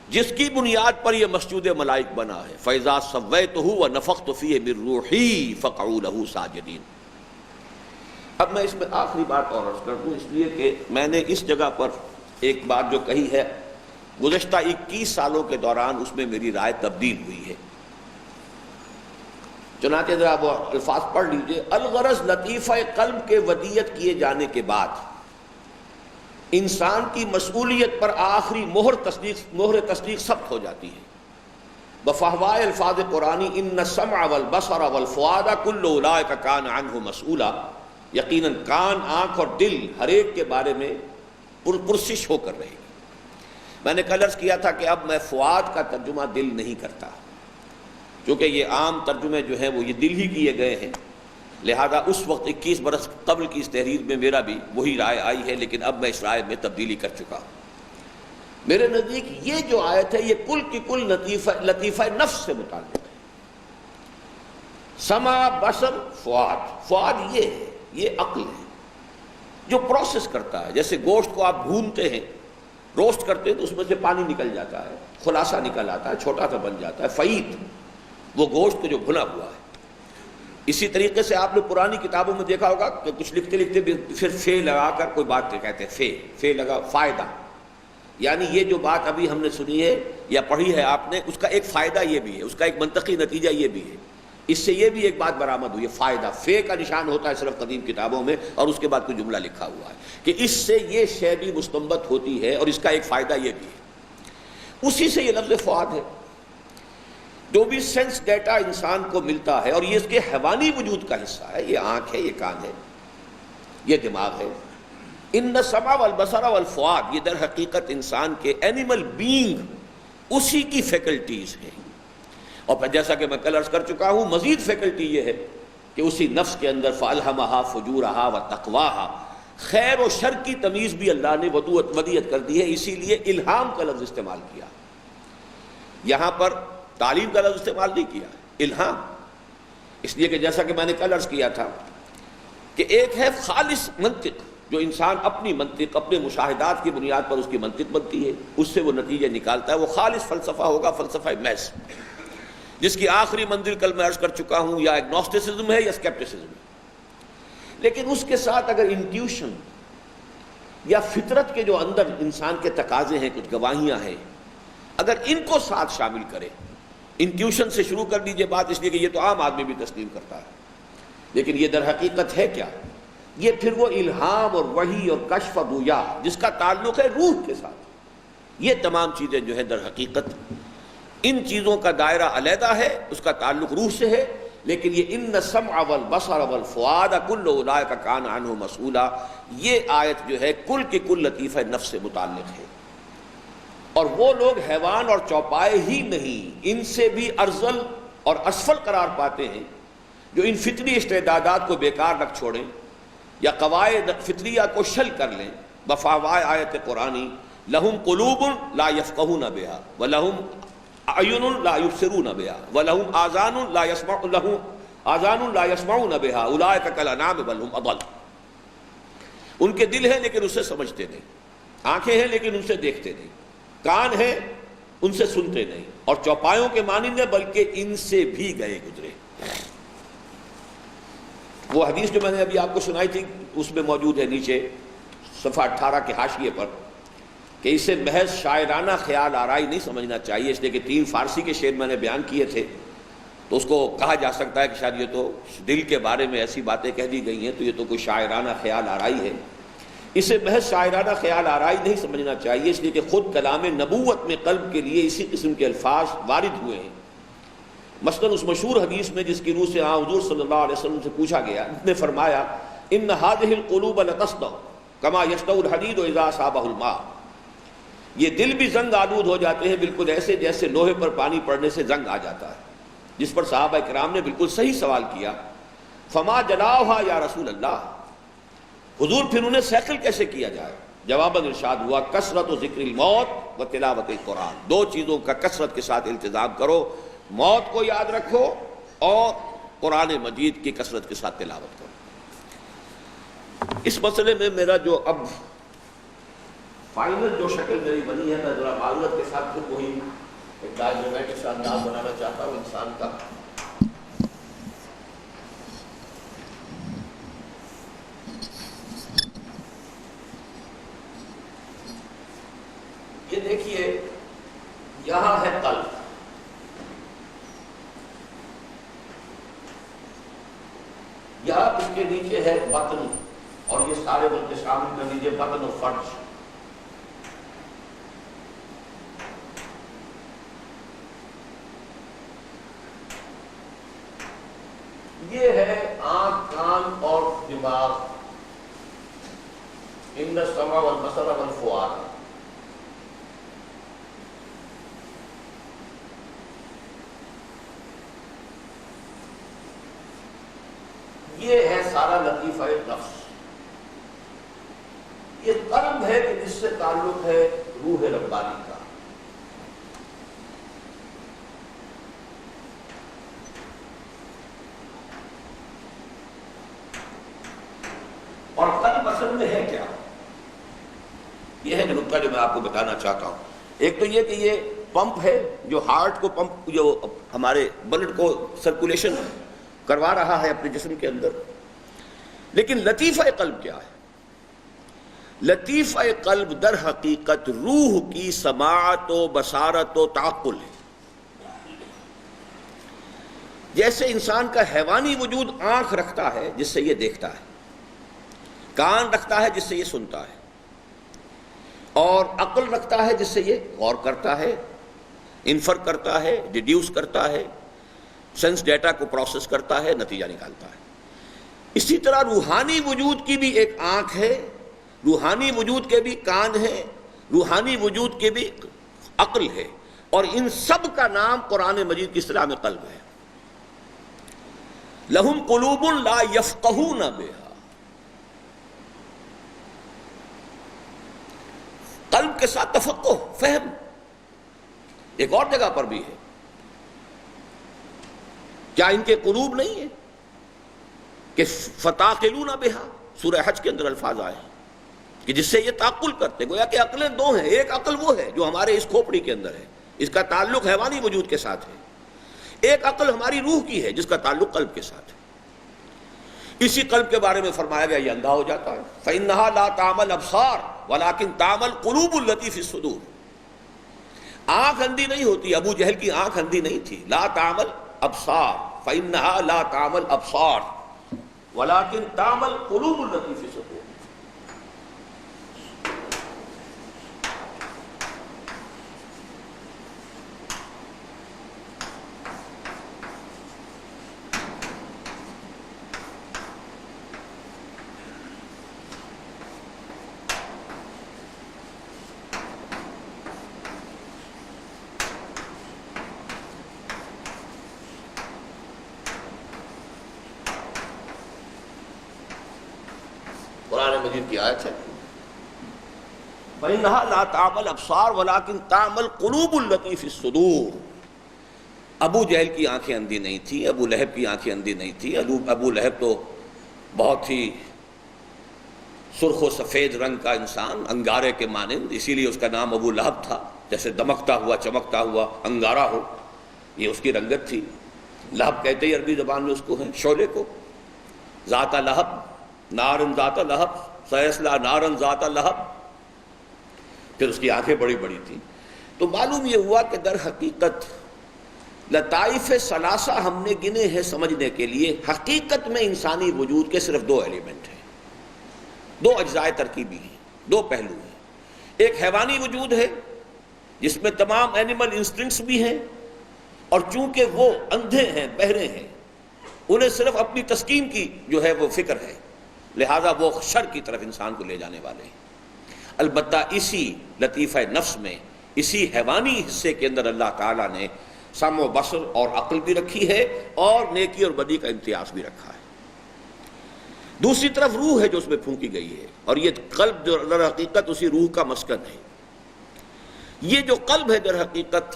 جس کی بنیاد پر یہ مسجود ملائک بنا ہے۔ فَإِذَا سَوَّيْتُهُ وَنَفَخْتُ فِيهِ مِن رُوحِي فَقَعُوا لَهُ سَاجِدِينَ۔ اب میں اس میں آخری بات اور عرض کر دوں، اس لیے کہ میں نے اس جگہ پر ایک بات جو کہی ہے گزشتہ 21 سالوں کے دوران اس میں میری رائے تبدیل ہوئی ہے، چنانچہ ذرا وہ الفاظ پڑھ لیجئے۔ الغرض لطیفہ قلب کے ودیت کیے جانے کے بعد انسان کی مسئولیت پر آخری مہر تصدیق ثبت ہو جاتی ہے بفہوائے الفاظ قرآنی ان السمع والبصر والفؤاد کل اولئک کان عنہ مسئولا، یقیناً کان، آنکھ اور دل ہر ایک کے بارے میں پرسش ہو کر رہے گی۔ میں نے کل عرض کیا تھا کہ اب میں فؤاد کا ترجمہ دل نہیں کرتا، کیونکہ یہ عام ترجمے جو ہیں وہ یہ دل ہی کیے گئے ہیں، لہذا اس وقت 21 برس قبل کی اس تحریر میں میرا بھی وہی رائے آئی ہے، لیکن اب میں اس رائے میں تبدیلی کر چکا ہوں۔ میرے نزدیک یہ جو آیت ہے یہ کل کی کل لطیفہ نفس سے متعلق ہے۔ سمع، بصر، فؤاد یہ ہے، یہ عقل ہے جو پروسیس کرتا ہے۔ جیسے گوشت کو آپ بھونتے ہیں، روسٹ کرتے ہیں تو اس میں سے پانی نکل جاتا ہے، خلاصہ نکل آتا ہے، چھوٹا سا بن جاتا ہے، فعید، وہ گوشت کو جو بھنا ہوا ہے۔ اسی طریقے سے آپ نے پرانی کتابوں میں دیکھا ہوگا کہ کچھ لکھتے لکھتے بھی پھر فے لگا کر کوئی بات کہتے ہیں، فے لگا فائدہ، یعنی یہ جو بات ابھی ہم نے سنی ہے یا پڑھی ہے آپ نے، اس کا ایک فائدہ یہ بھی ہے، اس کا ایک منطقی نتیجہ یہ بھی ہے، اس سے یہ بھی ایک بات برآمد ہوئی ہے، فائدہ۔ فے کا نشان ہوتا ہے صرف قدیم کتابوں میں، اور اس کے بعد کوئی جملہ لکھا ہوا ہے کہ اس سے یہ شے بھی مستنبت ہوتی ہے اور اس کا ایک فائدہ یہ بھی ہے۔ اسی سے یہ لفظ فؤاد ہے، جو بھی سینس ڈیٹا انسان کو ملتا ہے، اور یہ اس کے حیوانی وجود کا حصہ ہے، یہ آنکھ ہے، یہ کان ہے، یہ دماغ ہے۔ ان السمع والبصر والفؤاد، یہ در حقیقت انسان کے اینیمل بینگ اسی کی فیکلٹیز ہیں، اور پھر جیسا کہ میں کل عرض کر چکا ہوں، مزید فیکلٹی یہ ہے کہ اسی نفس کے اندر فَأَلْهَمَهَا فُجُورَهَا وَتَقْوَاهَا، خیر و شر کی تمیز بھی اللہ نے ودیت کر دی ہے، اسی لیے الہام کا لفظ استعمال کیا، یہاں پر تعلیم کا لفظ استعمال نہیں کیا، الہام، اس لیے کہ جیسا کہ میں نے کل عرض کیا تھا کہ ایک ہے خالص منطق، جو انسان اپنی منطق، اپنے مشاہدات کی بنیاد پر اس کی منطق بنتی ہے، اس سے وہ نتیجے نکالتا ہے، وہ خالص فلسفہ ہوگا، فلسفہ محض، جس کی آخری منزل کل میں عرض کر چکا ہوں یا ایگنوسٹسزم ہے یا اسکیپٹسزم ہے۔ لیکن اس کے ساتھ اگر انٹیوشن یا فطرت کے جو اندر انسان کے تقاضے ہیں، کچھ گواہیاں ہیں، اگر ان کو ساتھ شامل کرے، انٹیوشن سے شروع کر دیجئے بات، اس لیے کہ یہ تو عام آدمی بھی تسلیم کرتا ہے، لیکن یہ در حقیقت ہے کیا؟ یہ پھر وہ الہام اور وحی اور کشف اور رؤیا جس کا تعلق ہے روح کے ساتھ، یہ تمام چیزیں جو ہے در حقیقت ان چیزوں کا دائرہ علیحدہ ہے، اس کا تعلق روح سے ہے، لیکن یہ ان السمع والبصر والفؤاد کل اولئک کان عنہ مسئولا، یہ آیت جو ہے کل کی کل لطیفہ نفس سے متعلق ہے، اور وہ لوگ حیوان اور چوپائے ہی نہیں، ان سے بھی ارذل اور اسفل قرار پاتے ہیں، جو ان فطری استعدادات کو بیکار رکھ چھوڑیں یا قواعد فطریہ کو شل کر لیں بفاوائے آیت قرآنی، لہم قلوب لا یفقہون بہا ولہم اعین لا یبصرون بہا ولہم آذان لا یسمعون بہا اولئک کالانعام بل ہم اضل، ان کے دل ہیں لیکن اسے سمجھتے نہیں، آنکھیں ہیں لیکن ان سے دیکھتے نہیں، کان ہیں ان سے سنتے نہیں، اور چوپایوں کے مانند ہیں بلکہ ان سے بھی گئے گزرے۔ وہ حدیث جو میں نے ابھی آپ کو سنائی تھی اس میں موجود ہے نیچے صفحہ 18 کے حاشیے پر، کہ اسے محض شاعرانہ خیال آرائی نہیں سمجھنا چاہیے، اس لیے کہ 3 فارسی کے شعر میں نے بیان کیے تھے، تو اس کو کہا جا سکتا ہے کہ شاید یہ تو دل کے بارے میں ایسی باتیں کہہ دی گئی ہیں، تو یہ تو کوئی شاعرانہ خیال آرائی ہے، اسے محض شاعرانہ خیال آرائی نہیں سمجھنا چاہیے، اس لیے کہ خود کلام نبوت میں قلب کے لیے اسی قسم کے الفاظ وارد ہوئے ہیں۔ مثلاً اس مشہور حدیث میں جس کی روح سے حضور صلی اللہ علیہ وسلم سے پوچھا گیا، اس نے فرمایا ان هذه القلوب لتصدع كما يصدع الحديد اذا اصابه الماء، یہ دل بھی زنگ آلود ہو جاتے ہیں بالکل ایسے جیسے لوہے پر پانی پڑنے سے زنگ آ جاتا ہے، جس پر صحابہ کرام نے بالکل صحیح سوال کیا، فما جلاؤها یا رسول اللہ، حضور پھر انہیں سیکل کیسے کیا جائے؟ جواباً ارشاد ہوا کثرت ذکر الموت و تلاوت القرآن، 2 چیزوں کا کثرت کے ساتھ التزام کرو، موت کو یاد رکھو اور قرآن مجید کی کثرت کے ساتھ تلاوت کرو۔ اس مسئلے میں میرا جو اب فائنل جو شکل میری بنی ہے، میں ذرا معذرت کے ساتھ پھر وہی ایک ڈائیگرامیٹک انداز بنانا چاہتا ہوں انسان کا۔ یہ دیکھیے یہاں ہے قلب، یہاں اس کے نیچے ہے بطن، اور یہ سارے بلکہ شامل کر لیجیے بطن و فرج، یہ ہے آنکھ، کان اور دماغ، ان السمع والبصر والفؤاد۔ یہ ہے سارا لطیفہ نفس، یہ قلب ہے کہ جس سے تعلق ہے روح ربانی کا۔ اور قلب اصل میں ہے کیا؟ یہ ہے نقطہ جو میں آپ کو بتانا چاہتا ہوں۔ ایک تو یہ کہ یہ پمپ ہے جو ہارٹ کو پمپ، جو ہمارے بلڈ کو سرکولیشن کروا رہا ہے اپنے جسم کے اندر، لیکن لطیفہ قلب کیا ہے؟ لطیفہ قلب در حقیقت روح کی سماعت و بصارت و تعقل ہے۔ جیسے انسان کا حیوانی وجود آنکھ رکھتا ہے جس سے یہ دیکھتا ہے، کان رکھتا ہے جس سے یہ سنتا ہے، اور عقل رکھتا ہے جس سے یہ غور کرتا ہے، انفر کرتا ہے، ڈیڈیوس کرتا ہے، سینس ڈیٹا کو پروسیس کرتا ہے، نتیجہ نکالتا ہے۔ اسی طرح روحانی وجود کی بھی ایک آنکھ ہے، روحانی وجود کے بھی کان ہے، روحانی وجود کے بھی عقل ہے، اور ان سب کا نام قرآن مجید کی اصطلاح میں قلب ہے۔ لہم قلوب لا یفقہون بہا، قلب کے ساتھ تفقہ، فہم۔ ایک اور جگہ پر بھی ہے، کیا ان کے قلوب نہیں ہے کہ فتعقلون بہا، سورہ حج کے اندر الفاظ آئے ہیں کہ جس سے یہ تعقل کرتے، گویا کہ عقلیں دو ہیں، ایک عقل وہ ہے جو ہمارے اس کھوپڑی کے اندر ہے، اس کا تعلق حیوانی وجود کے ساتھ ہے، ایک عقل ہماری روح کی ہے جس کا تعلق قلب کے ساتھ ہے۔ اسی قلب کے بارے میں فرمایا گیا یہ اندھا ہو جاتا ہے، فَإِنَّهَا لَا تَعْمَى الْأَبْصَارُ وَلَكِنْ تَعْمَى الْقُلُوبُ الَّتِي فِي الصُّدُورِ۔ آنکھ اندھی نہیں ہوتی، ابو جہل کی آنکھ اندھی نہیں تھی، لا تعمل ابصار، فإنها لا تعمل ابصار ولكن تعمل قلوب التي في الصدور۔ قرآن مجید کی آیت ہے، فَإِنَّهَا لَا تَعْمَى الْأَبْصَارُ وَلَكِنْ تَعْمَى الْقُلُوبُ الَّتِي فِي الصُّدُورِ۔ ابو جہل کی آنکھیں اندھی نہیں تھی، ابو لہب کی آنکھیں اندھی نہیں تھی۔ ابو لہب تو بہت ہی سرخ و سفید رنگ کا انسان، انگارے کے مانند، اسی لیے اس کا نام ابو لہب تھا، جیسے دمکتا ہوا چمکتا ہوا انگارہ ہو، یہ اس کی رنگت تھی۔ لہب کہتے ہی عربی زبان میں اس کو ہے، شعلے کو، ذات لہب، نارن ذات لہب، سیصلی نارن ذات لہب۔ پھر اس کی آنکھیں بڑی بڑی تھیں۔ تو معلوم یہ ہوا کہ در حقیقت لطائف ثلاثہ ہم نے گنے ہیں سمجھنے کے لیے، حقیقت میں انسانی وجود کے صرف دو ایلیمنٹ ہیں، دو اجزاء ترکیبی ہیں، دو پہلو ہیں۔ ایک حیوانی وجود ہے جس میں تمام اینیمل انسٹنکٹس بھی ہیں، اور چونکہ وہ اندھے ہیں، بہرے ہیں، انہیں صرف اپنی تسکین کی جو ہے وہ فکر ہے، لہذا وہ شر کی طرف انسان کو لے جانے والے ہیں۔ البتہ اسی لطیفہ نفس میں، اسی حیوانی حصے کے اندر اللہ تعالیٰ نے سمع و بصر اور عقل بھی رکھی ہے، اور نیکی اور بدی کا امتیاز بھی رکھا ہے۔ دوسری طرف روح ہے جو اس میں پھونکی گئی ہے، اور یہ قلب جو در حقیقت اسی روح کا مسکن ہے۔ یہ جو قلب ہے در حقیقت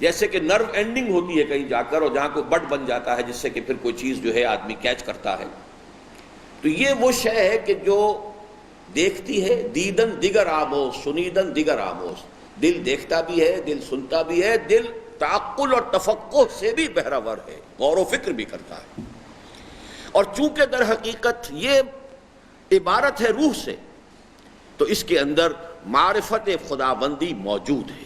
جیسے کہ نرو اینڈنگ ہوتی ہے کہیں جا کر، اور جہاں کوئی بٹ بن جاتا ہے جس سے کہ پھر کوئی چیز جو ہے آدمی کیچ کرتا ہے، تو یہ وہ شے ہے کہ جو دیکھتی ہے، دیدن دیگر آموز، سنیدن دیگر آموز، دل دیکھتا بھی ہے، دل سنتا بھی ہے، دل تعقل اور تفقہ سے بھی بہرور ہے، غور و فکر بھی کرتا ہے۔ اور چونکہ در حقیقت یہ عبارت ہے روح سے، تو اس کے اندر معرفت خداوندی موجود ہے۔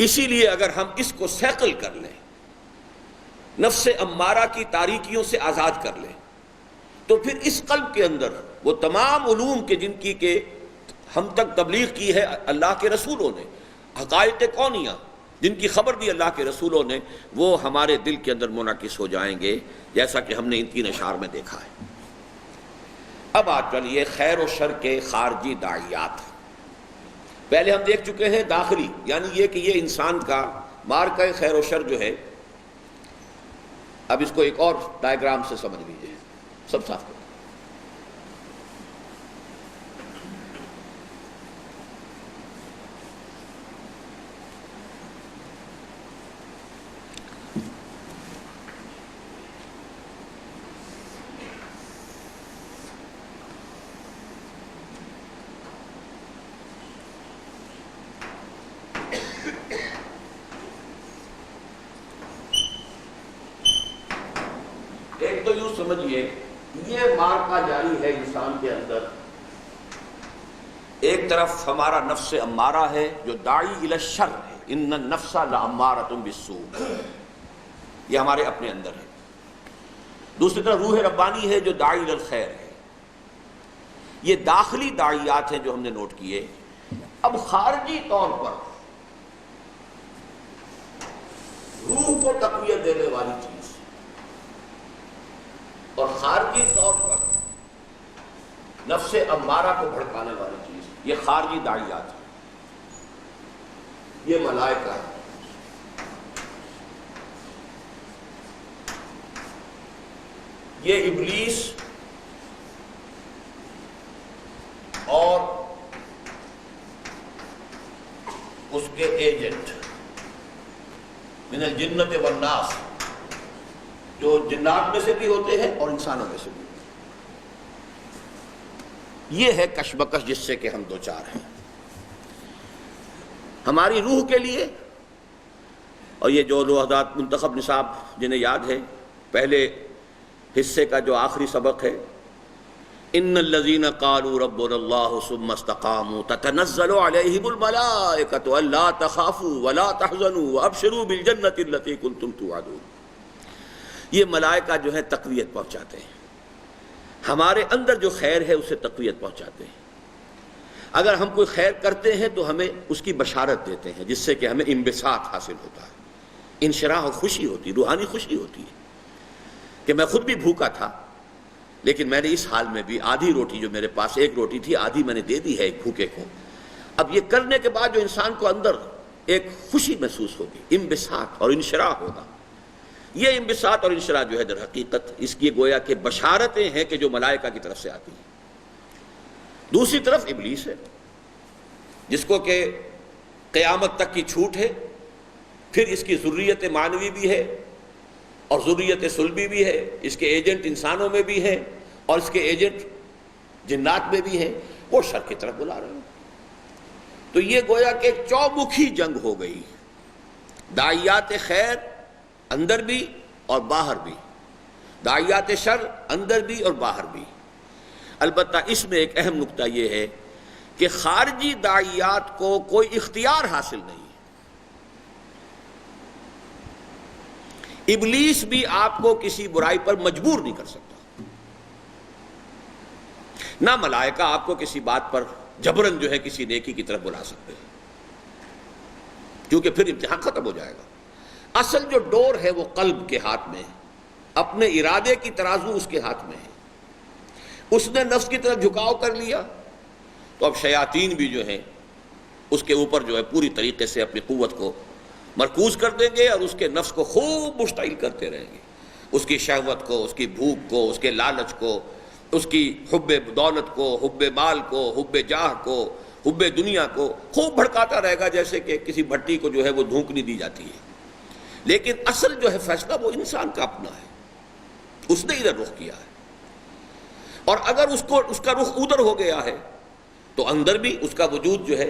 اسی لیے اگر ہم اس کو سیکل کر لیں، نفس امارہ کی تاریکیوں سے آزاد کر لیں، تو پھر اس قلب کے اندر وہ تمام علوم کے جن کی کہ ہم تک تبلیغ کی ہے اللہ کے رسولوں نے، حقائق کونیہ جن کی خبر دی اللہ کے رسولوں نے، وہ ہمارے دل کے اندر منعکس ہو جائیں گے، جیسا کہ ہم نے ان کی اشعار میں دیکھا ہے۔ اب آج چلیے خیر و شر کے خارجی داعیات۔ پہلے ہم دیکھ چکے ہیں داخلی، یعنی یہ کہ یہ انسان کا مارکہ خیر و شر جو ہے۔ اب اس کو ایک اور ڈائیگرام سے سمجھ لیجیے، سب صاف کریں۔ ایک تو یوں سمجھیے، یہ مارکا جاری ہے انسان کے اندر۔ ایک طرف ہمارا نفس امارہ ہے جو داعی الی الشر ہے، ان النفس لامارۃ بالسوء، یہ ہمارے اپنے اندر ہے۔ دوسری طرف روح ربانی ہے جو داعی الی الخیر ہے۔ یہ داخلی داعیات ہیں جو ہم نے نوٹ کیے۔ اب خارجی طور پر روح کو تقویت دینے والی چیز اور خارجی طور پر نفس امارہ کو بھڑکانے والی چیز، یہ خارجی داعیات ہیں۔ یہ ملائکہ یہ ابلیس اور اس کے ایجنٹ من الجنت والناس، جو جنات میں سے بھی ہوتے ہیں اور انسانوں میں سے بھی، یہ ہے کشمکش جس سے کہ ہم دوچار ہیں ہماری روح کے لیے۔ اور یہ جو دو حضرات منتخب نصاب جنہیں یاد ہے، پہلے حصے کا جو آخری سبق ہے، ان الذین قالوا ربنا اللہ ثم استقاموا تتنزل علیہم الملائکۃ الا تخافوا ولا تحزنوا وابشروا بالجنۃ التي کنتم توعدون، یہ ملائکہ جو ہے تقویت پہنچاتے ہیں، ہمارے اندر جو خیر ہے اسے تقویت پہنچاتے ہیں۔ اگر ہم کوئی خیر کرتے ہیں تو ہمیں اس کی بشارت دیتے ہیں، جس سے کہ ہمیں انبساط حاصل ہوتا ہے، انشراح و خوشی ہوتی، روحانی خوشی ہوتی ہے کہ میں خود بھی بھوکا تھا، لیکن میں نے اس حال میں بھی آدھی روٹی، جو میرے پاس ایک روٹی تھی، آدھی میں نے دے دی ہے ایک بھوکے کو۔ اب یہ کرنے کے بعد جو انسان کو اندر ایک خوشی محسوس ہوگی، انبساط اور انشراح ہوگا، یہ انبساط اور انشراح جو ہے در حقیقت اس کی گویا کہ بشارتیں ہیں کہ جو ملائکہ کی طرف سے آتی ہیں۔ دوسری طرف ابلیس ہے، جس کو کہ قیامت تک کی چھوٹ ہے، پھر اس کی ذریت معنوی بھی ہے اور ذریت صلبی بھی ہے، اس کے ایجنٹ انسانوں میں بھی ہیں اور اس کے ایجنٹ جنات میں بھی ہیں، وہ شر کی طرف بلا رہے ہیں۔ تو یہ گویا کہ ایک چومکھی جنگ ہو گئی، داعیات خیر اندر بھی اور باہر بھی، داعیات شر اندر بھی اور باہر بھی۔ البتہ اس میں ایک اہم نقطہ یہ ہے کہ خارجی داعیات کو کوئی اختیار حاصل نہیں ہے، ابلیس بھی آپ کو کسی برائی پر مجبور نہیں کر سکتا، نہ ملائکہ آپ کو کسی بات پر جبرن جو ہے کسی نیکی کی طرف بلا سکتے ہیں، کیونکہ پھر امتحان ختم ہو جائے گا۔ اصل جو ڈور ہے وہ قلب کے ہاتھ میں ہے، اپنے ارادے کی ترازو اس کے ہاتھ میں ہے۔ اس نے نفس کی طرف جھکاؤ کر لیا تو اب شیاطین بھی جو ہیں اس کے اوپر جو ہے پوری طریقے سے اپنی قوت کو مرکوز کر دیں گے اور اس کے نفس کو خوب مشتعل کرتے رہیں گے، اس کی شہوت کو، اس کی بھوک کو، اس کے لالچ کو، اس کی حب دولت کو، حب مال کو، حب جاہ کو، حب دنیا کو خوب بھڑکاتا رہے گا، جیسے کہ کسی بھٹی کو جو ہے وہ دھونکنی دی جاتی ہے۔ لیکن اصل جو ہے فیصلہ وہ انسان کا اپنا ہے، اس نے ادھر رخ کیا ہے، اور اگر اس کا رخ ادھر ہو گیا ہے تو اندر بھی اس کا وجود جو ہے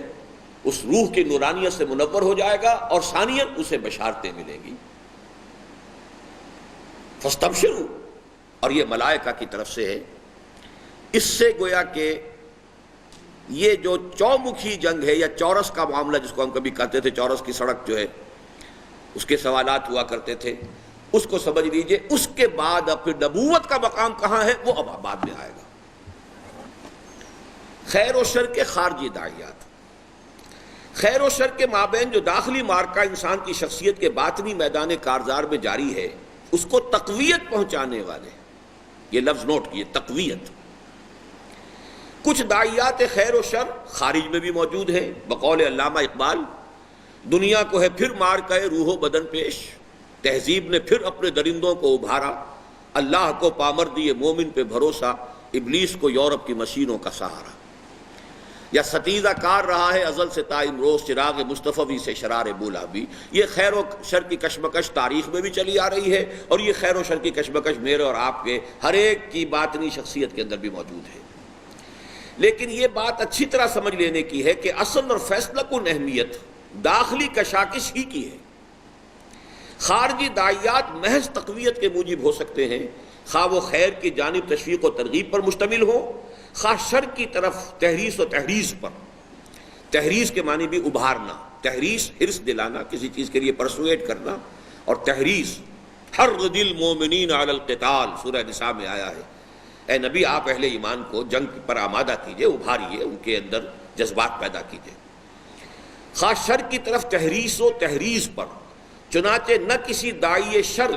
اس روح کی نورانیت سے منور ہو جائے گا، اور ثانیاً اسے بشارتیں ملیں گی۔ فاستبشروا، اور یہ ملائکہ کی طرف سے ہے۔ اس سے گویا کہ یہ جو چومکھی جنگ ہے یا چورس کا معاملہ جس کو ہم کبھی کہتے تھے، چورس کی سڑک جو ہے اس کے سوالات ہوا کرتے تھے، اس کو سمجھ لیجئے۔ اس کے بعد اب پھر نبوت کا مقام کہاں ہے وہ اب بعد میں آئے گا۔ خیر و شر کے خارجی داعیات، خیر و شر کے مابین جو داخلی معرکہ انسان کی شخصیت کے باطنی میدان کارزار میں جاری ہے، اس کو تقویت پہنچانے والے، یہ لفظ نوٹ کیے، تقویت۔ کچھ داعیات خیر و شر خارج میں بھی موجود ہیں، بقول علامہ اقبال، دنیا کو ہے پھر مار کے روح و بدن پیش، تہذیب نے پھر اپنے درندوں کو ابھارا، اللہ کو پامر دیے مومن پہ بھروسہ، ابلیس کو یورپ کی مشینوں کا سہارا۔ یا ستیزہ کار رہا ہے ازل سے تا امروز، چراغ مصطفی سے شرار بولا بھی۔ یہ خیر و شر کی کشمکش تاریخ میں بھی چلی آ رہی ہے، اور یہ خیر و شر کی کشمکش میرے اور آپ کے ہر ایک کی باطنی شخصیت کے اندر بھی موجود ہے۔ لیکن یہ بات اچھی طرح سمجھ لینے کی ہے کہ اصل اور فیصلہ کن اہمیت داخلی کشاکش ہی کی ہے۔ خارجی داعیات محض تقویت کے موجب ہو سکتے ہیں، خواہ وہ خیر کی جانب تشویق و ترغیب پر مشتمل ہو، خواہ شر کی طرف تحریص و تحریض پر۔ تحریض کے معنی بھی ابھارنا، تحریص حرص دلانا، کسی چیز کے لیے پرسویٹ کرنا، اور تحریض حرض المومنین علی القتال، سورہ نساء میں آیا ہے۔ اے نبی، آپ اہل ایمان کو جنگ پر آمادہ کیجئے، ابھاریے، ان کے اندر جذبات پیدا کیجئے۔ خواہ شر کی طرف تحریص و تحریض پر، چنانچہ نہ کسی داعی شر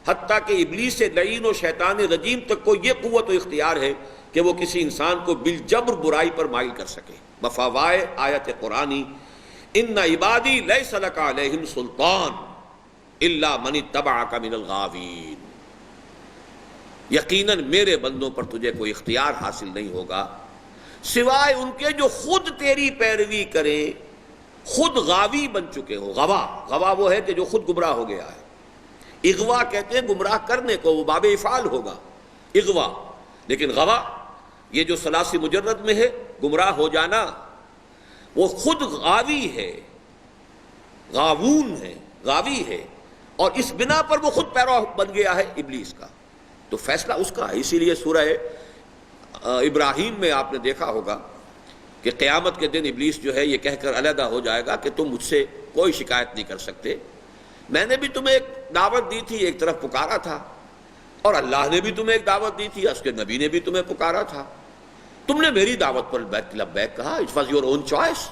حتیٰ کہ ابلیس لعین و شیطان رجیم تک کو یہ قوت و اختیار ہے کہ وہ کسی انسان کو بالجبر برائی پر مائل کر سکے۔ مفاوائے آیت قرآنی ان عبادی لیس لک علیہم سلطان الا من اتبعک من الغاوین، یقیناً میرے بندوں پر تجھے کوئی اختیار حاصل نہیں ہوگا سوائے ان کے جو خود تیری پیروی کریں، خود غاوی بن چکے ہو۔ غوا وہ ہے کہ جو خود گمراہ ہو گیا ہے۔ اغوا کہتے ہیں گمراہ کرنے کو، وہ باب افعال ہوگا اغوا، لیکن غوا یہ جو ثلاثی مجرد میں ہے گمراہ ہو جانا، وہ خود غاوی ہے، غاوون ہے، غاوی ہے، اور اس بنا پر وہ خود پیرو بن گیا ہے ابلیس کا، تو فیصلہ اس کا ہے۔ اسی لیے سورہ ابراہیم میں آپ نے دیکھا ہوگا کہ قیامت کے دن ابلیس جو ہے یہ کہہ کر علیحدہ ہو جائے گا کہ تم مجھ سے کوئی شکایت نہیں کر سکتے، میں نے بھی تمہیں ایک دعوت دی تھی، ایک طرف پکارا تھا، اور اللہ نے بھی تمہیں ایک دعوت دی تھی، اس کے نبی نے بھی تمہیں پکارا تھا، تم نے میری دعوت پر لبیک کہا، it was your own choice,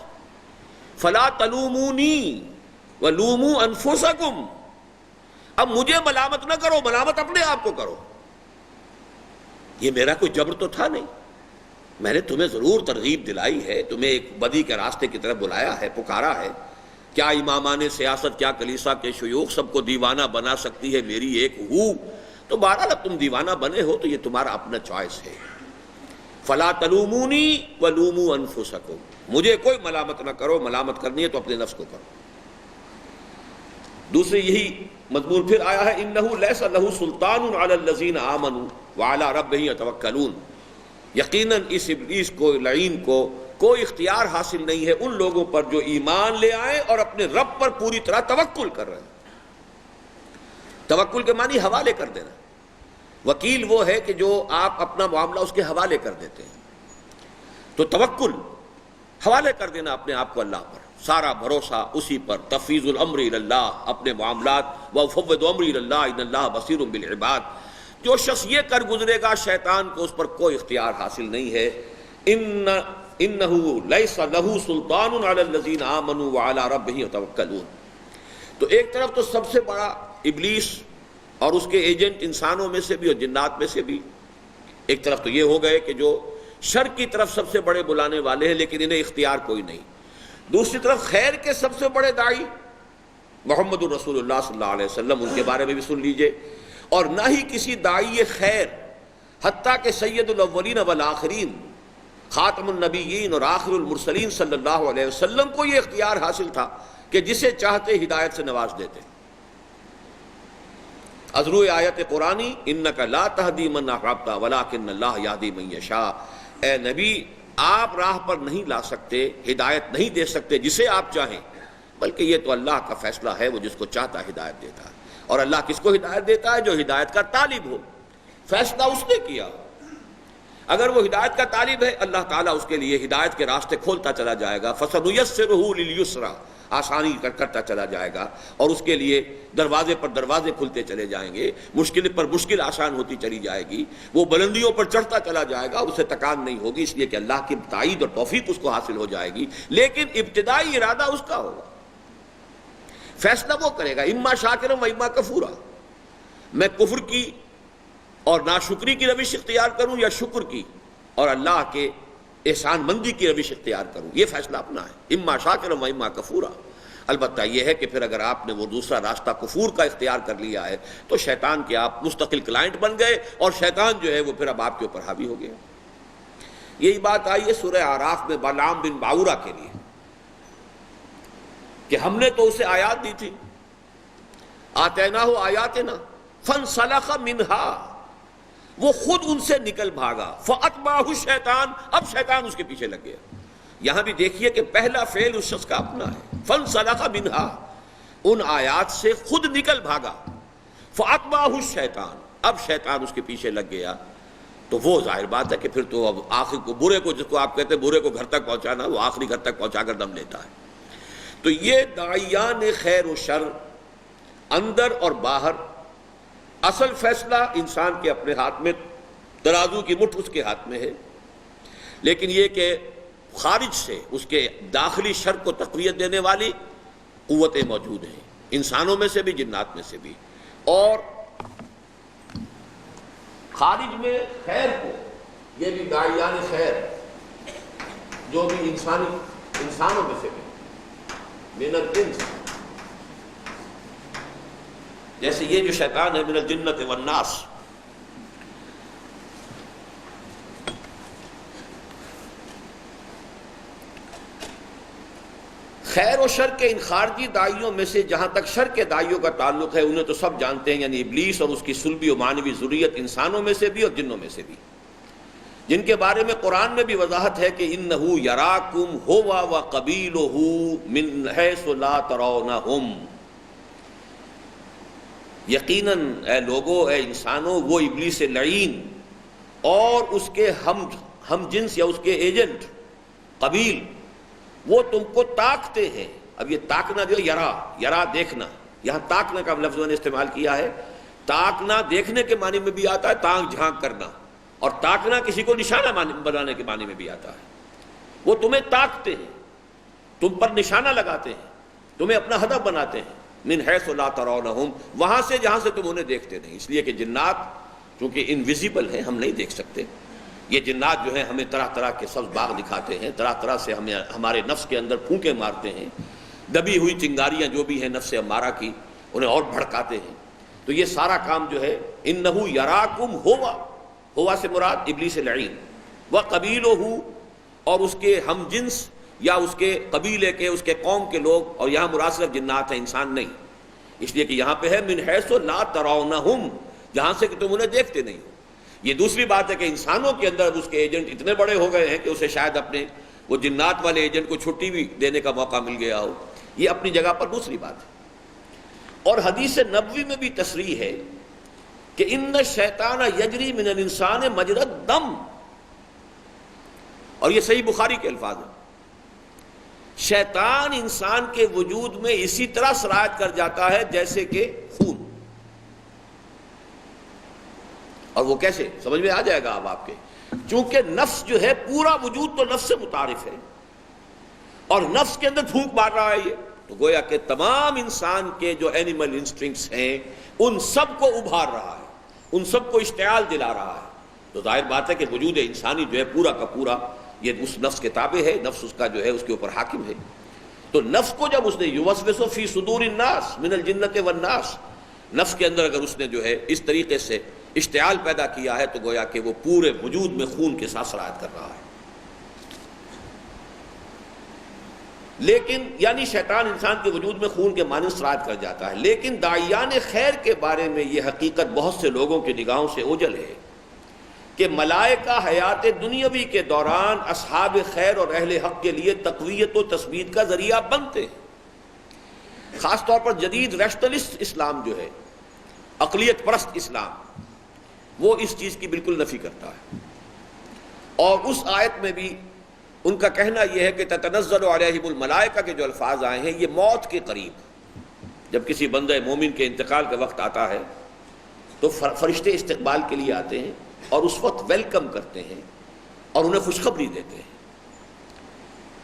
فلا تلومونی ولوموا انفسکم، اب مجھے ملامت نہ کرو، ملامت اپنے آپ کو کرو، یہ میرا کوئی جبر تو تھا نہیں، میں نے تمہیں ضرور ترغیب دلائی ہے، تمہیں ایک بدی کے راستے کی طرف بلایا ہے، پکارا ہے، کیا امامان سیاست، کیا کلیسا کے شیوخ سب کو دیوانہ بنا سکتی ہے میری ایک ہو، تو بہرحال اب تم دیوانہ بنے ہو تو یہ تمہارا اپنا چوائس ہے، فلا تلومونی ولوموا انفسکم، مجھے کوئی ملامت نہ کرو، ملامت کرنی ہے تو اپنے نفس کو کرو۔ دوسری یہی مضمون پھر آیا ہے انہ لیس لہ سلطان علی الذین آمنوا وعلی ربہم یتوکلون، یقیناً اس ابلیس کو، لعین کو کوئی اختیار حاصل نہیں ہے ان لوگوں پر جو ایمان لے آئے اور اپنے رب پر پوری طرح توکل کر رہے ہیں۔ توکل کے معنی حوالے کر دینا، وکیل وہ ہے کہ جو آپ اپنا معاملہ اس کے حوالے کر دیتے ہیں، تو توکل حوالے کر دینا اپنے آپ کو اللہ پر، سارا بھروسہ اسی پر، تفویض الامر الی اللہ، اپنے معاملات، وافوض امری الی اللہ ان اللہ بصیر بالعباد، جو شخص یہ کر گزرے گا شیطان کو اس پر کوئی اختیار حاصل نہیں ہے، انہ لیس لہ سلطان علی الذین آمنوا وعلی ربہم یتوکلون۔ تو ایک طرف تو سب سے بڑا ابلیس اور اس کے ایجنٹ انسانوں میں سے بھی اور جنات میں سے بھی، ایک طرف تو یہ ہو گئے کہ جو شر کی طرف سب سے بڑے بلانے والے ہیں لیکن انہیں اختیار کوئی نہیں، دوسری طرف خیر کے سب سے بڑے داعی محمد الرسول اللہ صلی اللہ علیہ وسلم، ان کے بارے میں بھی سن لیجئے، اور نہ ہی کسی داعی خیر، حتیٰ کہ سید الاولین والآخرین، خاتم النبیین اور آخر المرسلین صلی اللہ علیہ وسلم کو یہ اختیار حاصل تھا کہ جسے چاہتے ہدایت سے نواز دیتے۔ از روئے آیت قرآنی انک لا تہدی من احببت ولکن اللہ یہدی من یشاء، اے نبی آپ راہ پر نہیں لا سکتے، ہدایت نہیں دے سکتے جسے آپ چاہیں، بلکہ یہ تو اللہ کا فیصلہ ہے، وہ جس کو چاہتا ہدایت دیتا ہے، اور اللہ کس کو ہدایت دیتا ہے؟ جو ہدایت کا طالب ہو، فیصلہ اس نے کیا، اگر وہ ہدایت کا طالب ہے اللہ تعالیٰ اس کے لیے ہدایت کے راستے کھولتا چلا جائے گا، فَسَنُيَسِّرُهُ لِلْيُسْرَىٰ، آسانی کرتا چلا جائے گا، اور اس کے لیے دروازے پر دروازے کھلتے چلے جائیں گے، مشکل پر مشکل آسان ہوتی چلی جائے گی، وہ بلندیوں پر چڑھتا چلا جائے گا، اسے تکان نہیں ہوگی، اس لیے کہ اللہ کی تائید اور توفیق اس کو حاصل ہو جائے گی، لیکن ابتدائی ارادہ اس کا ہوگا، فیصلہ وہ کرے گا، اما شاکرا و اما کفورا، میں کفر کی اور ناشکری کی روش اختیار کروں یا شکر کی اور اللہ کے احسان مندی کی روش اختیار کروں، یہ فیصلہ اپنا ہے، اما شاکرا و اما کفورا۔ البتہ یہ ہے کہ پھر اگر آپ نے وہ دوسرا راستہ کفور کا اختیار کر لیا ہے تو شیطان کے آپ مستقل کلائنٹ بن گئے، اور شیطان جو ہے وہ پھر اب آپ کے اوپر حاوی ہو گیا۔ یہی بات آئی ہے سورہ اعراف میں بلعام بن باورہ کے لیے کہ ہم نے تو اسے آیات دی تھی، آتیناہ آیاتنا فانسلخ منہا، وہ خود ان سے نکل بھاگا، فاتبعہ الشیطان، اب شیطان اس کے پیچھے لگ گیا۔ یہاں بھی دیکھیے کہ پہلا فعل اس شخص کا اپنا ہے، فانسلخ منہا، ان آیات سے خود نکل بھاگا، فاتبعہ الشیطان، اب شیطان اس کے پیچھے لگ گیا، تو وہ ظاہر بات ہے کہ پھر تو اب آخر کو برے کو، جس کو آپ کہتے ہیں برے کو گھر تک پہنچانا، وہ آخری گھر تک پہنچا کر دم لیتا ہے۔ تو یہ داعیان خیر و شر اندر اور باہر، اصل فیصلہ انسان کے اپنے ہاتھ میں، ترازو کی مٹھ اس کے ہاتھ میں ہے، لیکن یہ کہ خارج سے اس کے داخلی شر کو تقویت دینے والی قوتیں موجود ہیں، انسانوں میں سے بھی جنات میں سے بھی، اور خارج میں خیر کو، یہ بھی داعیان خیر جو بھی انسانوں میں سے بھی، من الانس، جیسے یہ جو شیطان ہے من الجنۃ والناس. خیر و شر کے ان خارجی داعیوں میں سے جہاں تک شر کے داعیوں کا تعلق ہے انہیں تو سب جانتے ہیں، یعنی ابلیس اور اس کی سلبی و معنوی ذریت انسانوں میں سے بھی اور جنوں میں سے بھی، جن کے بارے میں قرآن میں بھی وضاحت ہے کہ انہ یراکم ہوا وقبیلہ من حیث لا ترونہم، یقیناً اے لوگو، اے انسانوں، وہ ابلیس لعین اور اس کے ہم جنس یا اس کے ایجنٹ قبیل، وہ تم کو تاکتے ہیں. اب یہ تاکنا جو یرا دیکھنا، یہاں تاکنا کا لفظ میں نے استعمال کیا ہے. تاکنا دیکھنے کے معنی میں بھی آتا ہے، تانک جھانک کرنا، اور تاکنا کسی کو نشانہ بنانے کے معنی میں بھی آتا ہے. وہ تمہیں تاکتے ہیں، تم پر نشانہ لگاتے ہیں، تمہیں اپنا ہدف بناتے ہیں. من حیث لا ترونہم، وہاں سے جہاں سے تم انہیں دیکھتے نہیں. اس لیے کہ جنات چونکہ انویزیبل ہیں، ہم نہیں دیکھ سکتے. یہ جنات جو ہیں ہمیں طرح طرح کے سبز باغ دکھاتے ہیں، طرح طرح سے ہمیں ہمارے نفس کے اندر پھونکے مارتے ہیں، دبی ہوئی چنگاریاں جو بھی ہیں نفس امارہ کی انہیں اور بھڑکاتے ہیں. تو یہ سارا کام جو ہے انہ یراکم ہوا سے مراد ابلیس لعین وقبیلہ، اور اس کے ہم جنس یا اس کے قبیلے کے، اس کے قوم کے لوگ، اور یہاں مراد صرف جنات ہیں، انسان نہیں. اس لیے کہ یہاں پہ ہے من حیث لا ترونہم، جہاں سے کہ تم انہیں دیکھتے نہیں ہو. یہ دوسری بات ہے کہ انسانوں کے اندر اس کے ایجنٹ اتنے بڑے ہو گئے ہیں کہ اسے شاید اپنے وہ جنات والے ایجنٹ کو چھٹی بھی دینے کا موقع مل گیا ہو. یہ اپنی جگہ پر دوسری بات ہے. اور حدیث نبوی میں بھی تصریح ہے کہ ان الشیطان یجری من الانسان مجری الدم، اور یہ صحیح بخاری کے الفاظ ہیں. شیطان انسان کے وجود میں اسی طرح سرایت کر جاتا ہے جیسے کہ خون. اور وہ کیسے سمجھ میں آ جائے گا اب آپ کے، چونکہ نفس جو ہے پورا وجود تو نفس سے متعارف ہے، اور نفس کے اندر پھونک مار رہا ہے یہ، تو گویا کہ تمام انسان کے جو اینیمل انسٹنکٹس ہیں ان سب کو ابھار رہا ہے، ان سب کو اشتعال دلا رہا ہے. تو ظاہر بات ہے کہ وجود انسانی جو ہے پورا کا پورا یہ اس نفس کے تابع ہے، نفس اس کا جو ہے اس کے اوپر حاکم ہے. تو نفس کو جب اس نے یوسوس فی صدور الناس من الجنۃ والناس، نفس کے اندر اگر اس نے جو ہے اس طریقے سے اشتعال پیدا کیا ہے تو گویا کہ وہ پورے وجود میں خون کے ساتھ سرایت کر رہا ہے. لیکن یعنی شیطان انسان کے وجود میں خون کے مانند سرایت کر جاتا ہے. لیکن داعیان خیر کے بارے میں یہ حقیقت بہت سے لوگوں کی نگاہوں سے اوجھل ہے کہ ملائکہ حیات دنیاوی کے دوران اصحاب خیر اور اہل حق کے لیے تقویت و تثبیت کا ذریعہ بنتے ہیں. خاص طور پر جدید ریشنلسٹ اسلام جو ہے، عقلیت پرست اسلام، وہ اس چیز کی بالکل نفی کرتا ہے. اور اس آیت میں بھی ان کا کہنا یہ ہے کہ تتنزل علیہم الملائکہ کے جو الفاظ آئے ہیں یہ موت کے قریب، جب کسی بندہ مومن کے انتقال کا وقت آتا ہے تو فرشتے استقبال کے لیے آتے ہیں اور اس وقت ویلکم کرتے ہیں اور انہیں خوشخبری دیتے ہیں.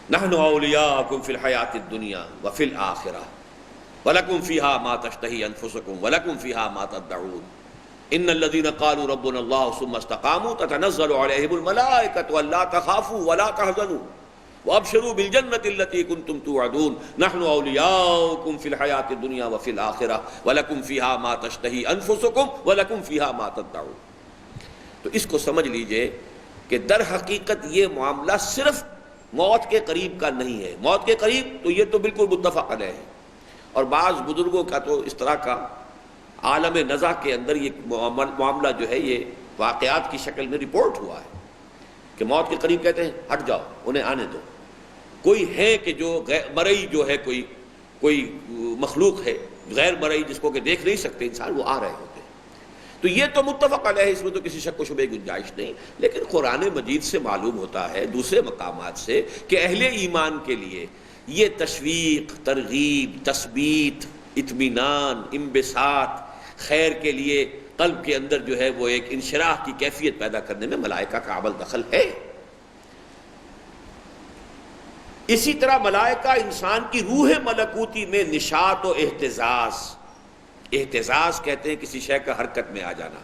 نحن اولیاءکم فی الحیات الدنیا وفی الآخرہ ولکم فیہا ما تشتہی انفسکم ولکم فیہا ما تدعون ان الذین قالوا ربنا اللہ ثم استقاموا تتنزل علیہم الملائکۃ الا تخافوا ولا تحزنوا وابشروا بالجنۃ التي كنتم توعدون نحن اولیاؤکم فی الحیات الدنیا وفی الآخرہ ولکم فیہا ما تشتہی انفسکم ولکم فیہا ما تدعون. تو اس کو سمجھ لیجئے کہ در حقیقت یہ معاملہ صرف موت کے قریب کا نہیں ہے. موت کے قریب تو یہ تو بالکل متفق علیہ ہے، اور بعض بزرگوں کا تو اس طرح کا عالم نزع کے اندر یہ معاملہ جو ہے یہ واقعات کی شکل میں رپورٹ ہوا ہے کہ موت کے قریب کہتے ہیں ہٹ جاؤ، انہیں آنے دو. کوئی ہے کہ جو مرئی جو ہے کوئی مخلوق ہے غیر مرئی جس کو کہ دیکھ نہیں سکتے انسان، وہ آ رہے ہوتے ہیں. تو یہ تو متفق علیہ، اس میں تو کسی شک و شبہ گنجائش نہیں. لیکن قرآن مجید سے معلوم ہوتا ہے دوسرے مقامات سے کہ اہل ایمان کے لیے یہ تشویق، ترغیب، تثبیت، اطمینان، انبساط، خیر کے لیے قلب کے اندر جو ہے وہ ایک انشراح کی کیفیت پیدا کرنے میں ملائکہ کا عمل دخل ہے. اسی طرح ملائکہ انسان کی روح ملکوتی میں نشاط و اہتزاز کہتے ہیں کسی شے کا حرکت میں آ جانا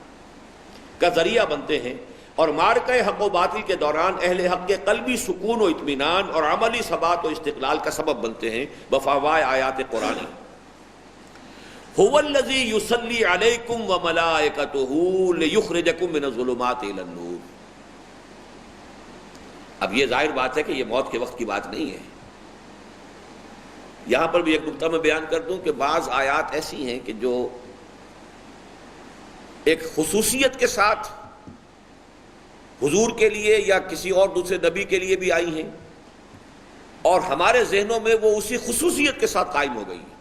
کا ذریعہ بنتے ہیں. اور معرکہ حق و باطل کے دوران اہل حق کے قلبی سکون و اطمینان اور عملی ثبات و استقلال کا سبب بنتے ہیں بفوائے آیات قرآنی۔ هو الذی یصلی علیکم وملائکتہ لیخرجکم من الظلمات الی النور۔ اب یہ ظاہر بات ہے کہ یہ موت کے وقت کی بات نہیں ہے۔ یہاں پر بھی ایک نکتہ میں بیان کر دوں کہ بعض آیات ایسی ہیں کہ جو ایک خصوصیت کے ساتھ حضور کے لیے یا کسی اور دوسرے نبی کے لیے بھی آئی ہیں، اور ہمارے ذہنوں میں وہ اسی خصوصیت کے ساتھ قائم ہو گئی ہیں،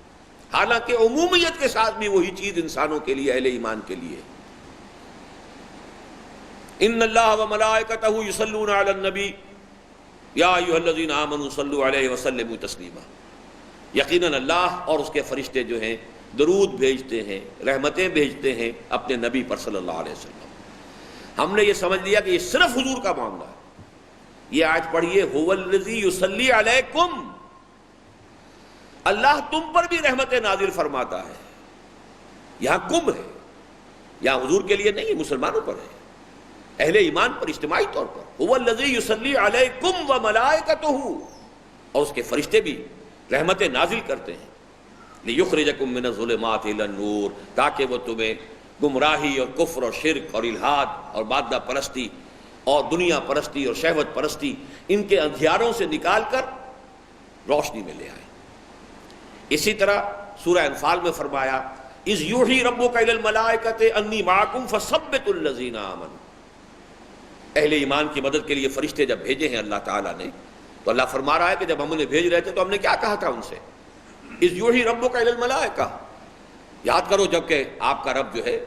حالانکہ عمومیت کے ساتھ بھی وہی چیز انسانوں کے لیے، اہل ایمان کے لیے۔ ان اللہ وملائکتہ یصلون علی النبی یا ایھا الذین آمنوا صلوا علیہ وسلموا تسلیما۔ یقیناً اللہ اور اس کے فرشتے جو ہیں درود بھیجتے ہیں، رحمتیں بھیجتے ہیں اپنے نبی پر صلی اللہ علیہ وسلم۔ ہم نے یہ سمجھ لیا کہ یہ صرف حضور کا معاملہ ہے۔ یہ آج پڑھیے هو الذی یصلی علیکم، اللہ تم پر بھی رحمت نازل فرماتا ہے۔ یہاں کم ہے، یہاں حضور کے لیے نہیں ہے، مسلمانوں پر ہے، اہل ایمان پر اجتماعی طور پر۔ هو الذی یصلی علیکم وملائکتہ، اور اس کے فرشتے بھی رحمت نازل کرتے ہیں، لیخرجکم من الظلمات الی النور، تاکہ وہ تمہیں گمراہی اور کفر اور شرک اور الحاد اور مادہ پرستی اور دنیا پرستی اور شہوت پرستی ان کے اندھیاروں سے نکال کر روشنی میں لے آئے۔ اسی طرح سورہ انفال میں فرمایا اذ یوحی ربک الی الملائکۃ انی معکم فثبتوا الذین آمنوا۔ اہل ایمان کی مدد کے لیے فرشتے جب بھیجے ہیں اللہ تعالیٰ نے، تو اللہ فرما رہا ہے کہ جب ہم انہیں بھیج رہے تھے تو ہم نے کیا کہا تھا ان سے، اذ یوحی ربک الی الملائکہ، یاد کرو جب کہ آپ کا رب جو ہے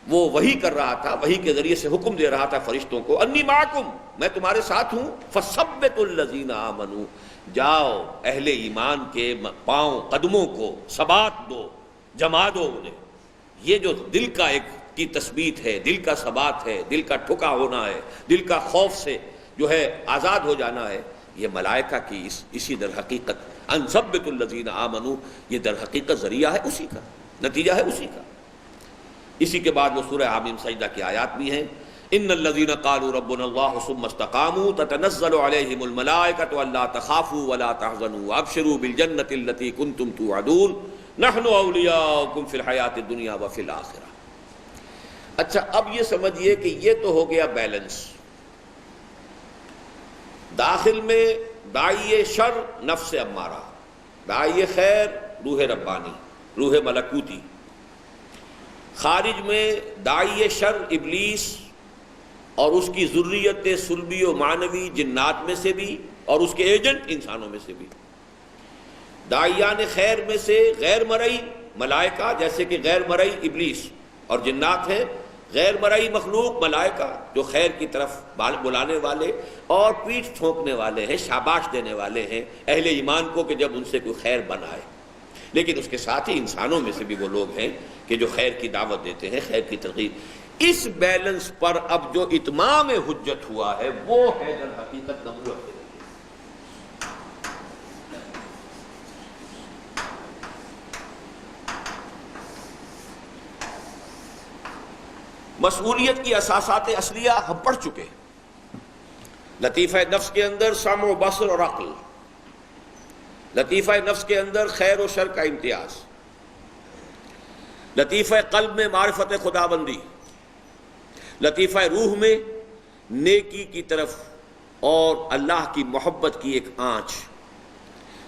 وہ وحی کر رہا تھا، وحی کے ذریعے سے حکم دے رہا تھا فرشتوں کو، انی معکم، میں تمہارے ساتھ ہوں، فثبتوا الذین آمنوا، جاؤ اہل ایمان کے پاؤں قدموں کو ثبات دو، جما دو انہیں۔ یہ جو دل کا ایک کی تثبیت ہے، دل کا ثبات ہے، دل کا ٹھکا ہونا ہے، دل کا خوف سے جو ہے آزاد ہو جانا ہے، یہ ملائکہ کی اسی در حقیقت ان ثبتوا الذین آمنوا، یہ در حقیقت ذریعہ ہے اسی کا، نتیجہ ہے اسی کا۔ اسی کے بعد وہ سورہ حامیم سجدہ کی آیات بھی ہیں، ان الذین قالوا ربنا اللہ ثم استقاموا تتنزل علیہم الملائکۃ الا تخافوا ولا تحزنوا وابشروا بالجنۃ التي کنتم توعدون نحن اولیاؤکم فی الحیاۃ الدنیا وفی الآخرہ۔ اچھا اب یہ سمجھیے کہ یہ تو ہو گیا بیلنس، داخل میں داعی شر نفس امارہ، داعی خیر روح ربانی، روح ملکوتی، خارج میں داعی شر ابلیس اور اس کی ذریت سلبی و معنوی جنات میں سے بھی اور اس کے ایجنٹ انسانوں میں سے بھی، داعیان خیر میں سے غیر مرئی ملائکہ جیسے کہ غیر مرئی ابلیس اور جنات ہیں، غیر مرئی مخلوق ملائکہ جو خیر کی طرف بلانے والے اور پیٹھ ٹھونکنے والے ہیں، شاباش دینے والے ہیں اہل ایمان کو کہ جب ان سے کوئی خیر بنائے۔ لیکن اس کے ساتھ ہی انسانوں میں سے بھی وہ لوگ ہیں کہ جو خیر کی دعوت دیتے ہیں، خیر کی ترغیب۔ اس بیلنس پر اب جو اتمام حجت ہوا ہے وہ ہے در حقیقت نبوت کے ذریعے۔ مسئولیت کی اساسات اصلیہ ہم پڑھ چکے ہیں۔ لطیفہ نفس کے اندر سمع و بصر اور عقل، لطیفہ نفس کے اندر خیر و شر کا امتیاز، لطیفہ قلب میں معرفت خداوندی، لطیفہ روح میں نیکی کی طرف اور اللہ کی محبت کی ایک آنچ،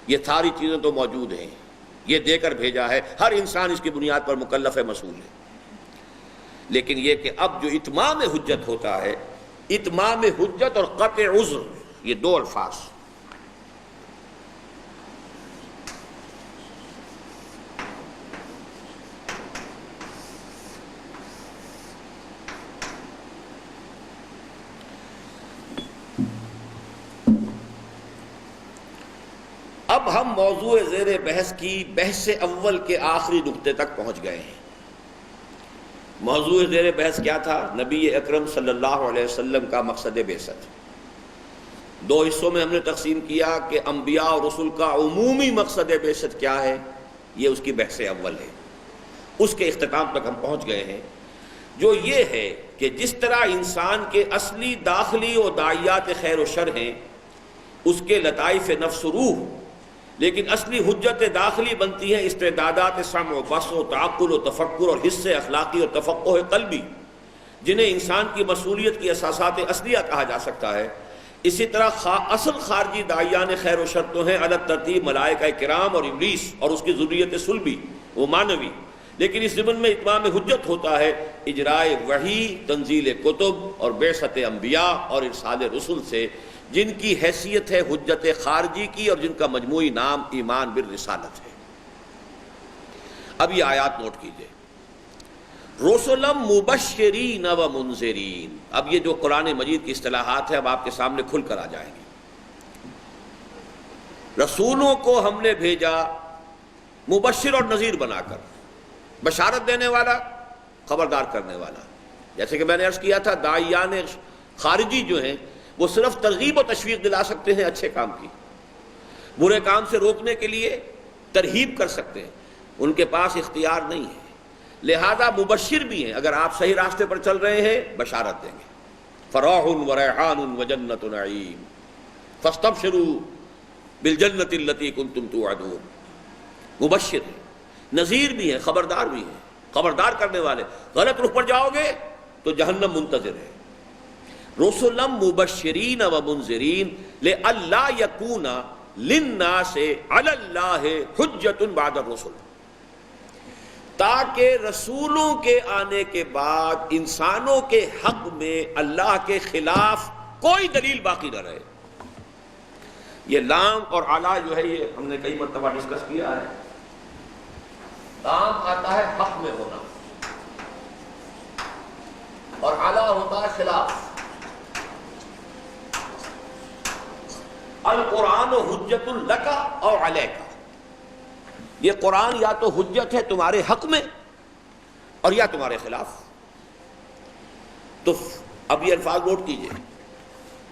یہ ساری چیزیں تو موجود ہیں، یہ دے کر بھیجا ہے، ہر انسان اس کی بنیاد پر مکلف ہے، مسئول ہے۔ لیکن یہ کہ اب جو اتمام حجت ہوتا ہے، اتمام حجت اور قطع عذر، یہ دو الفاظ، اب ہم موضوع زیر بحث کی بحث اول کے آخری نقطے تک پہنچ گئے ہیں۔ موضوع زیر بحث کیا تھا؟ نبی اکرم صلی اللہ علیہ وسلم کا مقصد بعثت۔ دو حصوں میں ہم نے تقسیم کیا کہ انبیاء اور رسل کا عمومی مقصد بعثت کیا ہے، یہ اس کی بحث اول ہے، اس کے اختتام تک ہم پہنچ گئے ہیں۔ جو یہ ہے کہ جس طرح انسان کے اصلی داخلی و داعیات خیر و شر ہیں اس کے لطائف نفس و روح، لیکن اصلی حجت داخلی بنتی ہیں استعدادات سمع و بصر و تعقل و تفکر اور حس اخلاقی اور تفقہ قلبی، جنہیں انسان کی مسئولیت کی اساسات اصلیہ کہا جا سکتا ہے۔ اسی طرح اصل خارجی داعیان خیر و شر تو ہیں علی ترتیب ملائکہ کرام اور ابلیس اور اس کی ذریت صلبی وہ مانوی، لیکن اس ضمن میں اتمام حجت ہوتا ہے اجرائے وحی، تنزیل کتب اور بعثت انبیاء اور ارسال رسل سے، جن کی حیثیت ہے حجت خارجی کی اور جن کا مجموعی نام ایمان بالرسالت ہے۔ اب یہ آیات نوٹ کیجئے، رسلا مبشرین و منذرین۔ اب یہ جو قرآن مجید کی اصطلاحات ہے اب آپ کے سامنے کھل کر آ جائیں گی۔ رسولوں کو ہم نے بھیجا مبشر اور نذیر بنا کر، بشارت دینے والا، خبردار کرنے والا۔ جیسے کہ میں نے عرض کیا تھا داعیان خارجی جو ہیں وہ صرف ترغیب و تشویق دلا سکتے ہیں اچھے کام کی، برے کام سے روکنے کے لیے ترہیب کر سکتے ہیں، ان کے پاس اختیار نہیں ہے۔ لہذا مبشر بھی ہیں، اگر آپ صحیح راستے پر چل رہے ہیں بشارت دیں گے، فراح و ریحان و جنت نعیم فاستبشروا بالجنت التی کنتم توعدون۔ مبشر ہیں، نذیر بھی ہیں، خبردار بھی ہیں، خبردار کرنے والے۔ غلط رخ پر جاؤ گے تو جہنم منتظر ہے۔ رسلا مبشرین و منذرین لئلا یکون للناس علی اللہ حجۃ بعد الرسل، تاکہ رسولوں کے آنے کے بعد انسانوں کے حق میں اللہ کے خلاف کوئی دلیل باقی نہ رہے۔ یہ لام اور علی جو ہے یہ ہم نے کئی مرتبہ ڈسکس کیا ہے۔ لام آتا ہے حق میں ہونا اور علی ہوتا ہے خلاف۔ القرآن حجت لک او علیک، یہ قرآن یا تو حجت ہے تمہارے حق میں اور یا تمہارے خلاف۔ تو اب یہ الفاظ نوٹ کیجئے،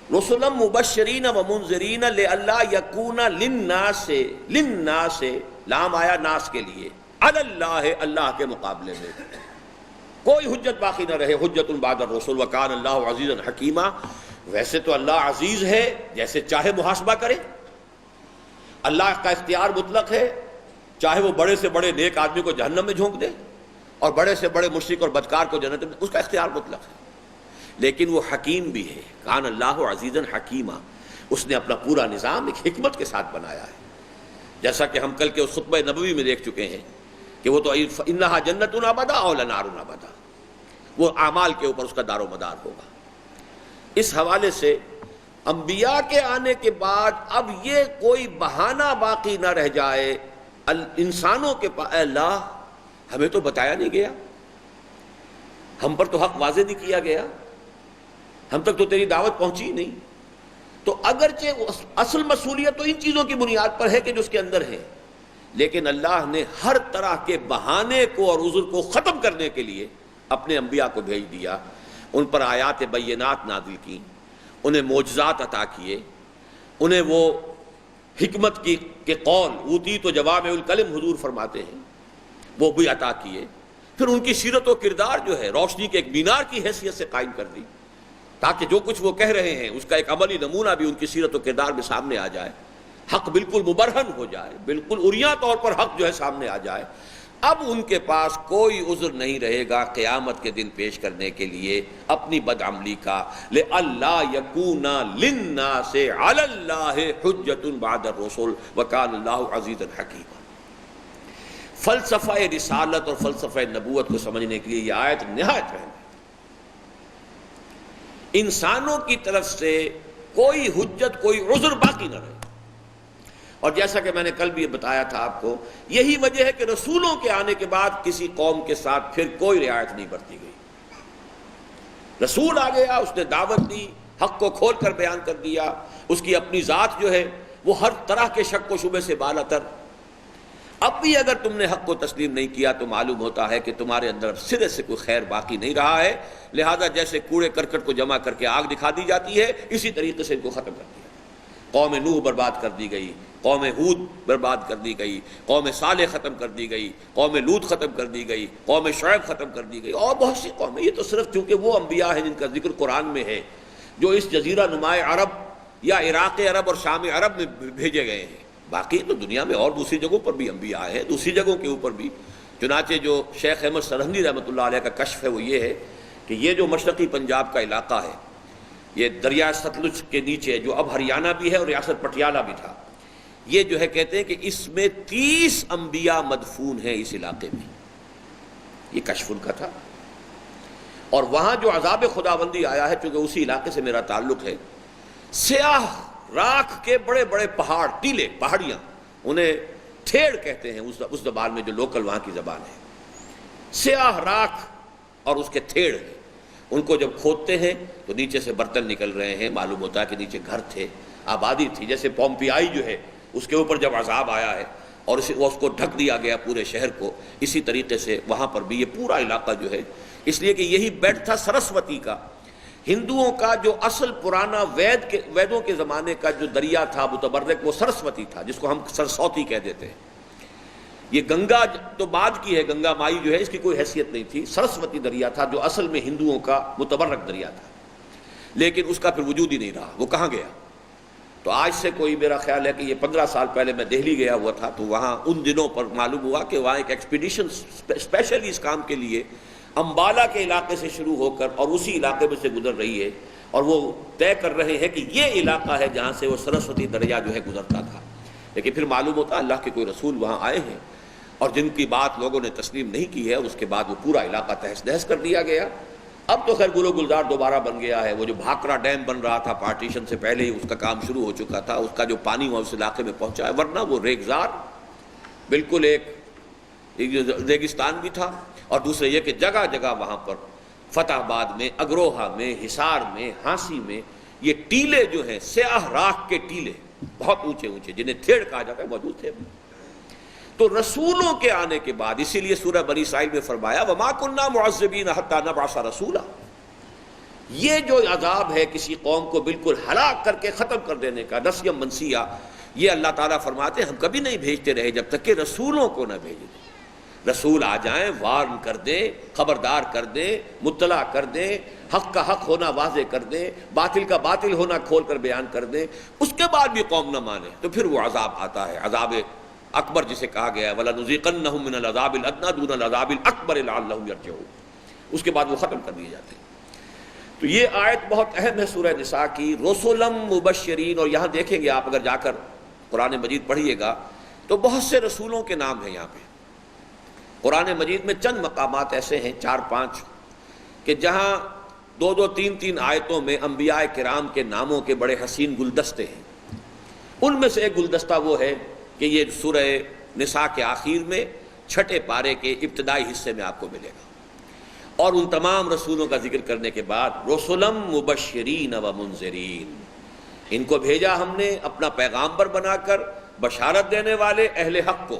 رسلا مبشرین و منذرین لئلا یکون للناس، لام آیا ناس کے لیے، علی اللہ، اللہ کے مقابلے میں کوئی حجت باقی نہ رہے، حجت بعد الرسل، وکان اللہ عزیزا حکیما۔ ویسے تو اللہ عزیز ہے، جیسے چاہے محاسبہ کرے، اللہ کا اختیار مطلق ہے، چاہے وہ بڑے سے بڑے نیک آدمی کو جہنم میں جھونک دے اور بڑے سے بڑے مشرک اور بدکار کو جنت میں، اس کا اختیار مطلق ہے۔ لیکن وہ حکیم بھی ہے، کان اللہ عزیزا حکیما، اس نے اپنا پورا نظام ایک حکمت کے ساتھ بنایا ہے، جیسا کہ ہم کل کے اس خطبہ نبوی میں دیکھ چکے ہیں کہ وہ تو انہا جنت ابدا اور لنار ابدا، وہ اعمال کے اوپر اس کا دار و مدار ہوگا۔ اس حوالے سے انبیاء کے آنے کے بعد اب یہ کوئی بہانہ باقی نہ رہ جائے انسانوں کے پاس، اللہ ہمیں تو بتایا نہیں گیا، ہم پر تو حق واضح نہیں کیا گیا، ہم تک تو تیری دعوت پہنچی نہیں۔ تو اگرچہ اصل مسئولیت تو ان چیزوں کی بنیاد پر ہے کہ جو اس کے اندر ہے، لیکن اللہ نے ہر طرح کے بہانے کو اور عذر کو ختم کرنے کے لیے اپنے انبیاء کو بھیج دیا، ان پر آیات بینات نازل کی، انہیں معجزات عطا کیے، انہیں وہ حکمت کے قول اوتی تو جوامع الکلم حضور فرماتے ہیں وہ بھی عطا کیے، پھر ان کی سیرت و کردار جو ہے روشنی کے ایک مینار کی حیثیت سے قائم کر دی، تاکہ جو کچھ وہ کہہ رہے ہیں اس کا ایک عملی نمونہ بھی ان کی سیرت و کردار میں سامنے آ جائے، حق بالکل مبرہن ہو جائے، بالکل عریاں طور پر حق جو ہے سامنے آ جائے۔ اب ان کے پاس کوئی عذر نہیں رہے گا قیامت کے دن پیش کرنے کے لیے اپنی بدعملی کا، لئلا یکون للناس علی اللہ حجۃ بعد الرسل وکان اللہ عزیزا حکیما۔ فلسفہ رسالت اور فلسفہ نبوت کو سمجھنے کے لیے یہ آیت نہایت اہم ہے۔ انسانوں کی طرف سے کوئی حجت، کوئی عذر باقی نہ رہے، اور جیسا کہ میں نے کل بھی بتایا تھا آپ کو، یہی وجہ ہے کہ رسولوں کے آنے کے بعد کسی قوم کے ساتھ پھر کوئی رعایت نہیں برتی گئی۔ رسول آ گیا، اس نے دعوت دی، حق کو کھول کر بیان کر دیا، اس کی اپنی ذات جو ہے وہ ہر طرح کے شک و شبہ سے بالاتر۔ اب بھی اگر تم نے حق کو تسلیم نہیں کیا تو معلوم ہوتا ہے کہ تمہارے اندر سرے سے کوئی خیر باقی نہیں رہا ہے، لہذا جیسے کوڑے کرکٹ کو جمع کر کے آگ دکھا دی جاتی ہے، اسی طریقے سے ان کو ختم کر دیا۔ قوم نوح برباد کر دی گئی، قوم ہود برباد کر دی گئی، قوم صالح ختم کر دی گئی، قوم لوط ختم کر دی گئی، قوم شعیب ختم کر دی گئی، اور بہت سی قومیں. یہ تو صرف چونکہ وہ انبیاء ہیں جن کا ذکر قرآن میں ہے، جو اس جزیرہ نماء عرب یا عراق عرب اور شام عرب میں بھیجے گئے ہیں. باقی تو دنیا میں اور دوسری جگہوں پر بھی انبیاء ہیں، دوسری جگہوں کے اوپر بھی. چنانچہ جو شیخ احمد سرہندی رحمۃ اللہ علیہ کا کشف ہے وہ یہ ہے کہ یہ جو مشرقی پنجاب کا علاقہ ہے، یہ دریائے ستلج کے نیچے جو اب ہریانہ بھی ہے اور ریاست پٹیالہ بھی تھا، یہ جو ہے کہتے ہیں کہ اس میں 30 انبیاء مدفون ہیں اس علاقے میں. یہ کشف ان کا تھا. اور وہاں جو عذاب خداوندی آیا ہے، چونکہ اسی علاقے سے میرا تعلق ہے، سیاہ راکھ کے بڑے بڑے پہاڑ، ٹیلے، پہاڑیاں، انہیں ٹھیڑ کہتے ہیں اس زبان میں جو لوکل وہاں کی زبان ہے. سیاہ راکھ اور اس کے تھیڑ ہیں. ان کو جب کھودتے ہیں تو نیچے سے برتن نکل رہے ہیں، معلوم ہوتا ہے کہ نیچے گھر تھے، آبادی تھی. جیسے پومپیائی جو ہے اس کے اوپر جب عذاب آیا ہے اور اس کو ڈھک دیا گیا پورے شہر کو، اسی طریقے سے وہاں پر بھی یہ پورا علاقہ جو ہے، اس لیے کہ یہی بیڈ تھا سرسوتی کا. ہندوؤں کا جو اصل پرانا ویدوں کے زمانے کا جو دریا تھا متبرک، وہ سرسوتی تھا، جس کو ہم سرسوتی کہہ دیتے ہیں. یہ گنگا تو بعد کی ہے، گنگا مائی جو ہے اس کی کوئی حیثیت نہیں تھی. سرسوتی دریا تھا جو اصل میں ہندوؤں کا متبرک دریا تھا، لیکن اس کا پھر وجود ہی نہیں رہا. وہ کہاں گیا؟ تو آج سے کوئی میرا خیال ہے کہ یہ 15 سال پہلے میں دہلی گیا ہوا تھا، تو وہاں ان دنوں پر معلوم ہوا کہ وہاں ایک ایکسپیڈیشن اسپیشلی اس کام کے لیے امبالہ کے علاقے سے شروع ہو کر اور اسی علاقے میں سے گزر رہی ہے، اور وہ طے کر رہے ہیں کہ یہ علاقہ ہے جہاں سے وہ سرسوتی دریا جو ہے گزرتا تھا. لیکن پھر معلوم ہوتا اللہ کے کوئی رسول وہاں آئے ہیں اور جن کی بات لوگوں نے تسلیم نہیں کی ہے، اس کے بعد وہ پورا علاقہ تہس نہس کر دیا گیا. اب تو خیر گل و گلزار دوبارہ بن گیا ہے. وہ جو بھاکرا ڈیم بن رہا تھا پارٹیشن سے پہلے ہی اس کا کام شروع ہو چکا تھا، اس کا جو پانی وہاں اس علاقے میں پہنچا ہے، ورنہ وہ ریگزار بالکل ایک ریگستان بھی تھا. اور دوسرے یہ کہ جگہ جگہ وہاں پر فتح آباد میں، اگروہا میں، حصار میں، ہانسی میں یہ ٹیلے جو ہیں، سیاہ راکھ کے ٹیلے بہت اونچے اونچے جنہیں تھیڑ کہا جاتا ہے، موجود تھے. تو رسولوں کے آنے کے بعد، اسی لیے سورہ بنی اسرائیل میں فرمایا وَمَا كُنَّا مُعَذِّبِينَ حَتَّى نَبْعَثَ رَسُولًا. یہ جو عذاب ہے کسی قوم کو بالکل ہلاک کر کے ختم کر دینے کا، نسیم منسیہ، یہ اللہ تعالیٰ فرماتے ہیں ہم کبھی نہیں بھیجتے رہے جب تک کہ رسولوں کو نہ بھیجیں. رسول آ جائیں، وارن کر دیں، خبردار کر دیں، مطلع کر دیں، حق کا حق ہونا واضح کر دیں، باطل کا باطل ہونا کھول کر بیان کر دیں. اس کے بعد بھی قوم نہ مانے تو پھر وہ عذاب آتا ہے، عذاب اکبر جسے کہا گیا ہے وَلَنُذِيقَنَّهُم مِّنَ الْعَذَابِ الْأَدْنَىٰ دُونَ الْعَذَابِ الْأَكْبَرِ لَعَلَّهُمْ يَرْجِعُونَ. اس کے بعد وہ ختم کر دیے جاتے ہیں. تو یہ آیت بہت اہم ہے سورہ نساء کی، رسولم مبشرین. اور یہاں دیکھیں گے آپ اگر جا کر قرآن مجید پڑھیے گا تو بہت سے رسولوں کے نام ہیں یہاں پہ. قرآن مجید میں چند مقامات ایسے ہیں 4-5 کہ جہاں 2-3 آیتوں میں انبیاء کرام کے ناموں کے بڑے حسین گلدستے ہیں. ان میں سے ایک گلدستہ وہ ہے کہ یہ سورہ نساء کے آخر میں 6 پارے کے ابتدائی حصے میں آپ کو ملے گا. اور ان تمام رسولوں کا ذکر کرنے کے بعد رسولم مبشرین و منذرین، ان کو بھیجا ہم نے اپنا پیغامبر بنا کر بشارت دینے والے اہل حق کو،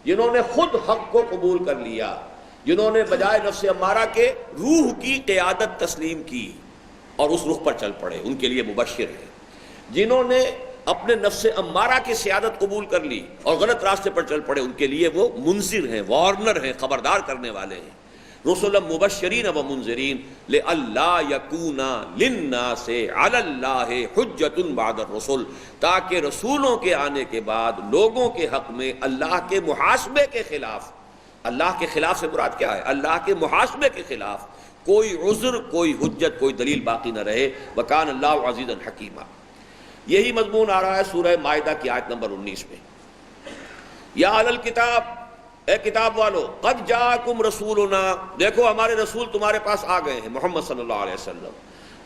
جنہوں نے خود حق کو قبول کر لیا، جنہوں نے بجائے نفس امارہ کے روح کی قیادت تسلیم کی اور اس رخ پر چل پڑے، ان کے لیے مبشر ہے. جنہوں نے اپنے نفس امارہ کی سیادت قبول کر لی اور غلط راستے پر چل پڑے، ان کے لیے وہ منذر ہیں، وارنر ہیں، خبردار کرنے والے ہیں. رسلا مبشرین و منذرین لئلا یکون للناس علی اللہ حجۃ بعد الرسل، تاکہ رسولوں کے آنے کے بعد لوگوں کے حق میں اللہ کے محاسبے کے خلاف، اللہ کے خلاف سے مراد کیا ہے؟ اللہ کے محاسبے کے خلاف کوئی عذر، کوئی حجت، کوئی دلیل باقی نہ رہے. وکان اللہ عزیزا حکیما. یہی مضمون آ رہا ہے سورہ مائدہ کی آیت نمبر 19 میں. یا اہل الکتاب، اے کتاب والو، قد جاءکم رسولنا، دیکھو ہمارے رسول تمہارے پاس آ گئے ہیں، محمد صلی اللہ علیہ وسلم.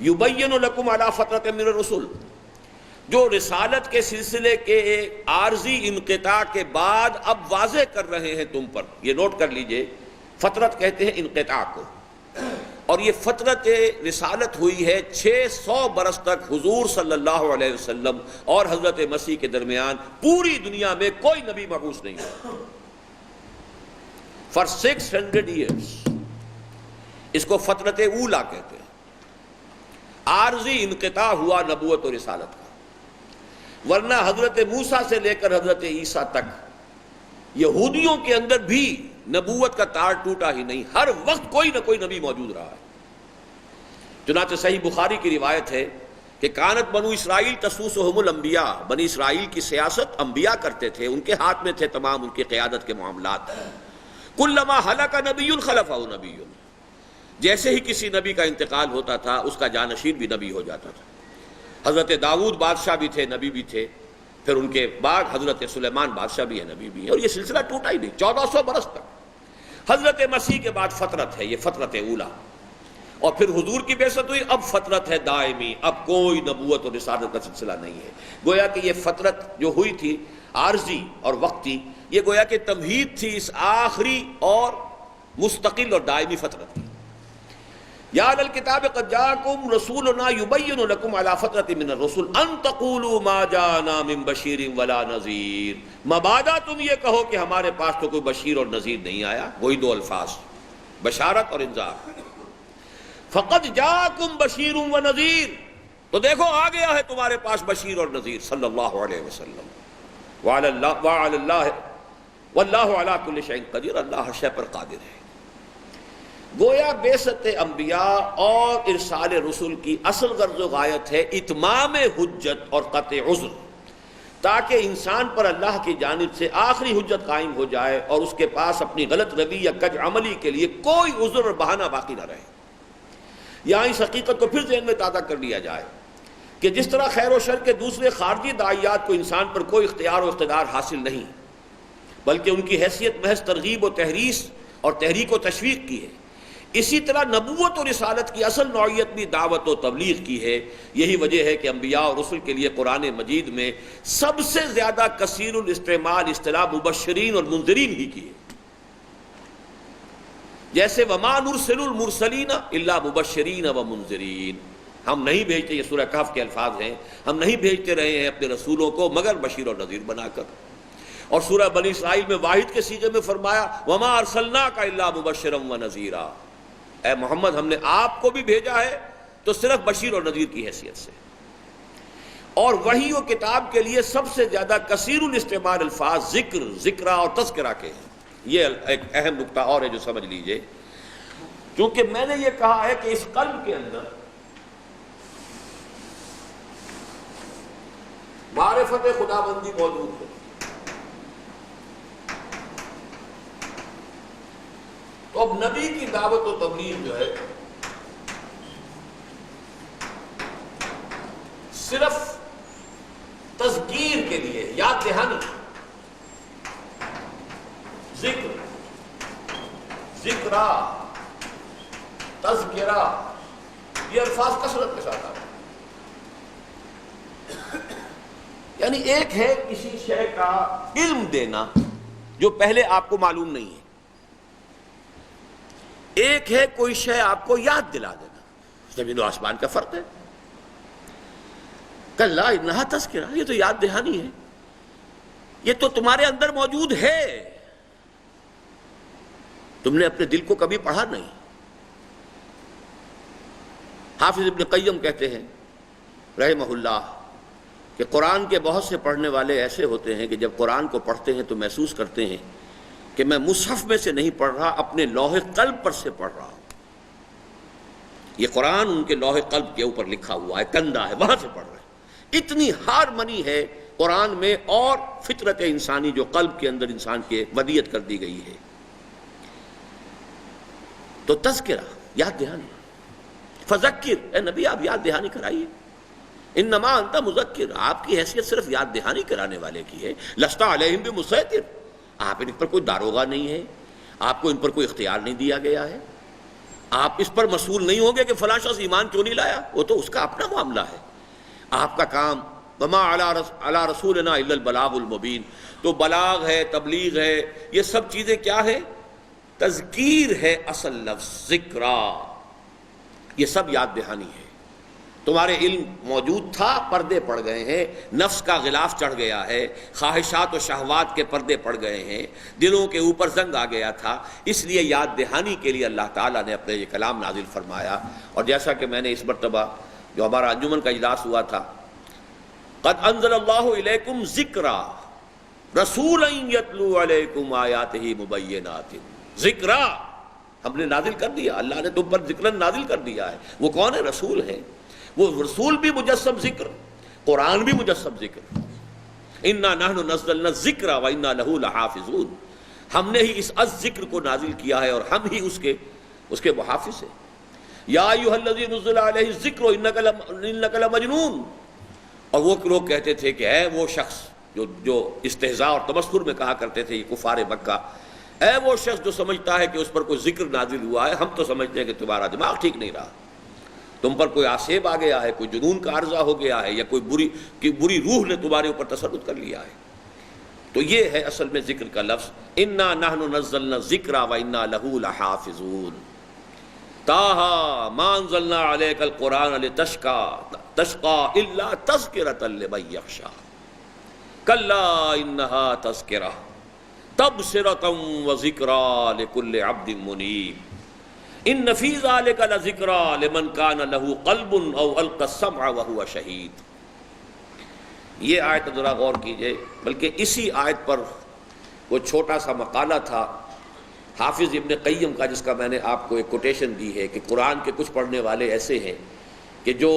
یبین لکم علی فترۃ من الرسل، جو رسالت کے سلسلے کے عارضی انقطاع کے بعد اب واضح کر رہے ہیں تم پر. یہ نوٹ کر لیجئے، فترت کہتے ہیں انقطاع کو، اور یہ فترت رسالت ہوئی ہے 600 برس تک حضور صلی اللہ علیہ وسلم اور حضرت مسیح کے درمیان. پوری دنیا میں کوئی نبی مبعوث نہیں ہے. for 600 years. اس کو فترت اولا کہتے ہیں. عارضی انقطاع ہوا نبوت و رسالت کا. ورنہ حضرت موسیٰ سے لے کر حضرت عیسیٰ تک یہودیوں کے اندر بھی نبوت کا تار ٹوٹا ہی نہیں، ہر وقت کوئی نہ کوئی نبی موجود رہا ہے۔ چنانچہ صحیح بخاری کی روایت ہے کہ کانت بنو اسرائیل تسوسہم الانبیاء، بنی اسرائیل کی سیاست انبیاء کرتے تھے، ان کے ہاتھ میں تھے تمام ان کی قیادت کے معاملات۔ کلما ہلک نبی خلفہ نبی، جیسے ہی کسی نبی کا انتقال ہوتا تھا اس کا جانشین بھی نبی ہو جاتا تھا۔ حضرت داؤد بادشاہ بھی تھے، نبی بھی تھے، پھر ان کے بعد حضرت سلیمان بادشاہ بھی ہے، نبی بھی ہے، اور یہ سلسلہ ٹوٹا ہی نہیں 1400 برس تک۔ حضرت مسیح کے بعد فترت ہے، یہ فترت اولا، اور پھر حضور کی بعثت ہوئی، اب فترت ہے دائمی، اب کوئی نبوت اور رسالت کا سلسلہ نہیں ہے۔ گویا کہ یہ فترت جو ہوئی تھی عارضی اور وقتی، یہ گویا کہ تمہید تھی اس آخری اور مستقل اور دائمی فترت کی۔ یا اہل الکتاب قد جاءکم رسولنا یبین لکم علی فترۃ من الرسل ان تقولوا ما جاءنا من بشیر ولا نذیر، مبادا تم یہ کہو کہ ہمارے پاس تو کوئی بشیر اور نذیر نہیں آیا، وہی دو الفاظ، بشارت اور انذار۔ فقد جاءکم بشیر و نذیر، تو دیکھو آ گیا ہے تمہارے پاس بشیر اور نذیر صلی اللہ علیہ وسلم۔ وعلی اللہ واللہ علی کل شیء قدیر، اللہ ہر شے پر قادر ہے۔ گویا بعثت انبیاء اور ارسال رسل کی اصل غرض و غایت ہے اتمام حجت اور قطع عذر، تاکہ انسان پر اللہ کی جانب سے آخری حجت قائم ہو جائے اور اس کے پاس اپنی غلط روی یا کج عملی کے لیے کوئی عذر اور بہانہ باقی نہ رہے۔ یہاں اس حقیقت کو پھر ذہن میں تازہ کر لیا جائے کہ جس طرح خیر و شر کے دوسرے خارجی داعیات کو انسان پر کوئی اختیار و اقتدار حاصل نہیں، بلکہ ان کی حیثیت محض ترغیب و تحریص اور تحریک و تشویق کی ہے، اسی طرح نبوت و رسالت کی اصل نوعیت بھی دعوت و تبلیغ کی ہے۔ یہی وجہ ہے کہ انبیاء اور رسل کے لیے قرآن مجید میں سب سے زیادہ کثیر الاستعمال اصطلاح مبشرین اور منذرین ہی کی ہے۔ جیسے وما نرسل المرسلین الا مبشرین و منذرین، ہم نہیں بھیجتے، یہ سورہ کہف کے الفاظ ہیں، ہم نہیں بھیجتے رہے ہیں اپنے رسولوں کو مگر بشیر اور نذیر بنا کر۔ اور سورہ بنی اسرائیل میں واحد کے صیغے میں فرمایا وما ارسلناک الا مبشرا و نذیرا، اے محمد ہم نے آپ کو بھی بھیجا ہے تو صرف بشیر اور نذیر کی حیثیت سے۔ اور وحی و کتاب کے لیے سب سے زیادہ کثیر الاستعمال الفاظ ذکر، ذکرہ اور تذکرہ کے ہیں۔ یہ ایک اہم نکتہ اور ہے جو سمجھ لیجئے، کیونکہ میں نے یہ کہا ہے کہ اس قلب کے اندر معرفت خداوندی موجود ہے، تو اب نبی کی دعوت و تبلیغ جو ہے صرف تذکیر کے لیے، یاد دہانی، ذکر، ذکرہ، تذکرہ، یہ الفاظ کثرت کے ساتھ آتے ہیں۔ یعنی ایک ہے کسی شے کا علم دینا جو پہلے آپ کو معلوم نہیں ہے، ایک ہے کوئی شے آپ کو یاد دلا دینا، زمین و آسمان کا فرق ہے۔ کلا انہا تذکرہ، یہ تو یاد دہانی ہے، یہ تو تمہارے اندر موجود ہے، تم نے اپنے دل کو کبھی پڑھا نہیں۔ حافظ ابن قیم کہتے ہیں رحمہ اللہ کہ قرآن کے بہت سے پڑھنے والے ایسے ہوتے ہیں کہ جب قرآن کو پڑھتے ہیں تو محسوس کرتے ہیں کہ میں مصحف میں سے نہیں پڑھ رہا، اپنے لوح قلب پر سے پڑھ رہا ہوں۔ یہ قرآن ان کے لوح قلب کے اوپر لکھا ہوا ہے، کندہ ہے، وہاں سے پڑھ رہے ہیں۔ اتنی ہارمنی ہے قرآن میں اور فطرت انسانی جو قلب کے اندر انسان کے ودیت کر دی گئی ہے۔ تو تذکرہ، یاد دہانی، فذکر، اے نبی آپ یاد دہانی کرائیے، انما انت مذکر، آپ کی حیثیت صرف یاد دہانی کرانے والے کی ہے، لست علیہم بمسیطر، آپ ان پر کوئی داروغہ نہیں ہے، آپ کو ان پر کوئی اختیار نہیں دیا گیا ہے، آپ اس پر مسئول نہیں ہوں گے کہ فلاں شخص ایمان کیوں نہیں لایا، وہ تو اس کا اپنا معاملہ ہے۔ آپ کا کام وما علی رسولنا الا البلاغ المبین، تو بلاغ ہے، تبلیغ ہے، یہ سب چیزیں کیا ہے؟ تذکیر ہے اصل لفظ، ذکرہ، یہ سب یاد دہانی ہے۔ تمہارے علم موجود تھا، پردے پڑ گئے ہیں، نفس کا غلاف چڑھ گیا ہے، خواہشات و شہوات کے پردے پڑ گئے ہیں، دلوں کے اوپر زنگ آ گیا تھا، اس لیے یاد دہانی کے لیے اللہ تعالیٰ نے اپنے یہ کلام نازل فرمایا۔ اور جیسا کہ میں نے اس مرتبہ جو ہمارا انجمن کا اجلاس ہوا تھا، قد انزل اللہ الیکم ذکرا رسولا یتلو علیکم آیاتہ مبینات، ذکرا ہم نے نازل کر دیا، اللہ نے تم پر ذکر نازل کر دیا ہے۔ وہ کون ہے؟ رسول ہے۔ وہ رسول بھی مجسم ذکر، قرآن بھی مجسم ذکر۔ انا نحن نزلنا الذکر وانا لہ لحافظون، ہم نے ہی اس ذکر کو نازل کیا ہے اور ہم ہی اس کے محافظ ہیں۔ یا ایھا الذی نزل علیہ الذکر انک لمجنون، اور وہ لوگ کہتے تھے کہ اے وہ شخص جو استہزاء اور تمسخر میں کہا کرتے تھے یہ کفار مکہ، اے وہ شخص جو سمجھتا ہے کہ اس پر کوئی ذکر نازل ہوا ہے، ہم تو سمجھتے ہیں کہ تمہارا دماغ ٹھیک نہیں رہا، تم پر کوئی آسیب آ گیا ہے، کوئی جنون کا عارضہ ہو گیا ہے، یا کوئی بری روح نے تمہارے اوپر تسلط کر لیا ہے۔ تو یہ ہے اصل میں ذکر کا لفظ، انا نحن نزلنا الذکر وانا لہ لحافظون۔ طٰ ما انزلنا علیک القرآن لتشقی الا تذکرۃ لمن یخشی کلا انہا تذکرہ تبصرۃ وذکریٰ لکل عبد منیب ان فی ذلک لذکریٰ لمن کان لہ قلب او القی السمع وہو شہید۔ یہ آیت ذرا غور کیجئے، بلکہ اسی آیت پر وہ چھوٹا سا مقالہ تھا حافظ ابن قیم کا، جس کا میں نے آپ کو ایک کوٹیشن دی ہے کہ قرآن کے کچھ پڑھنے والے ایسے ہیں کہ جو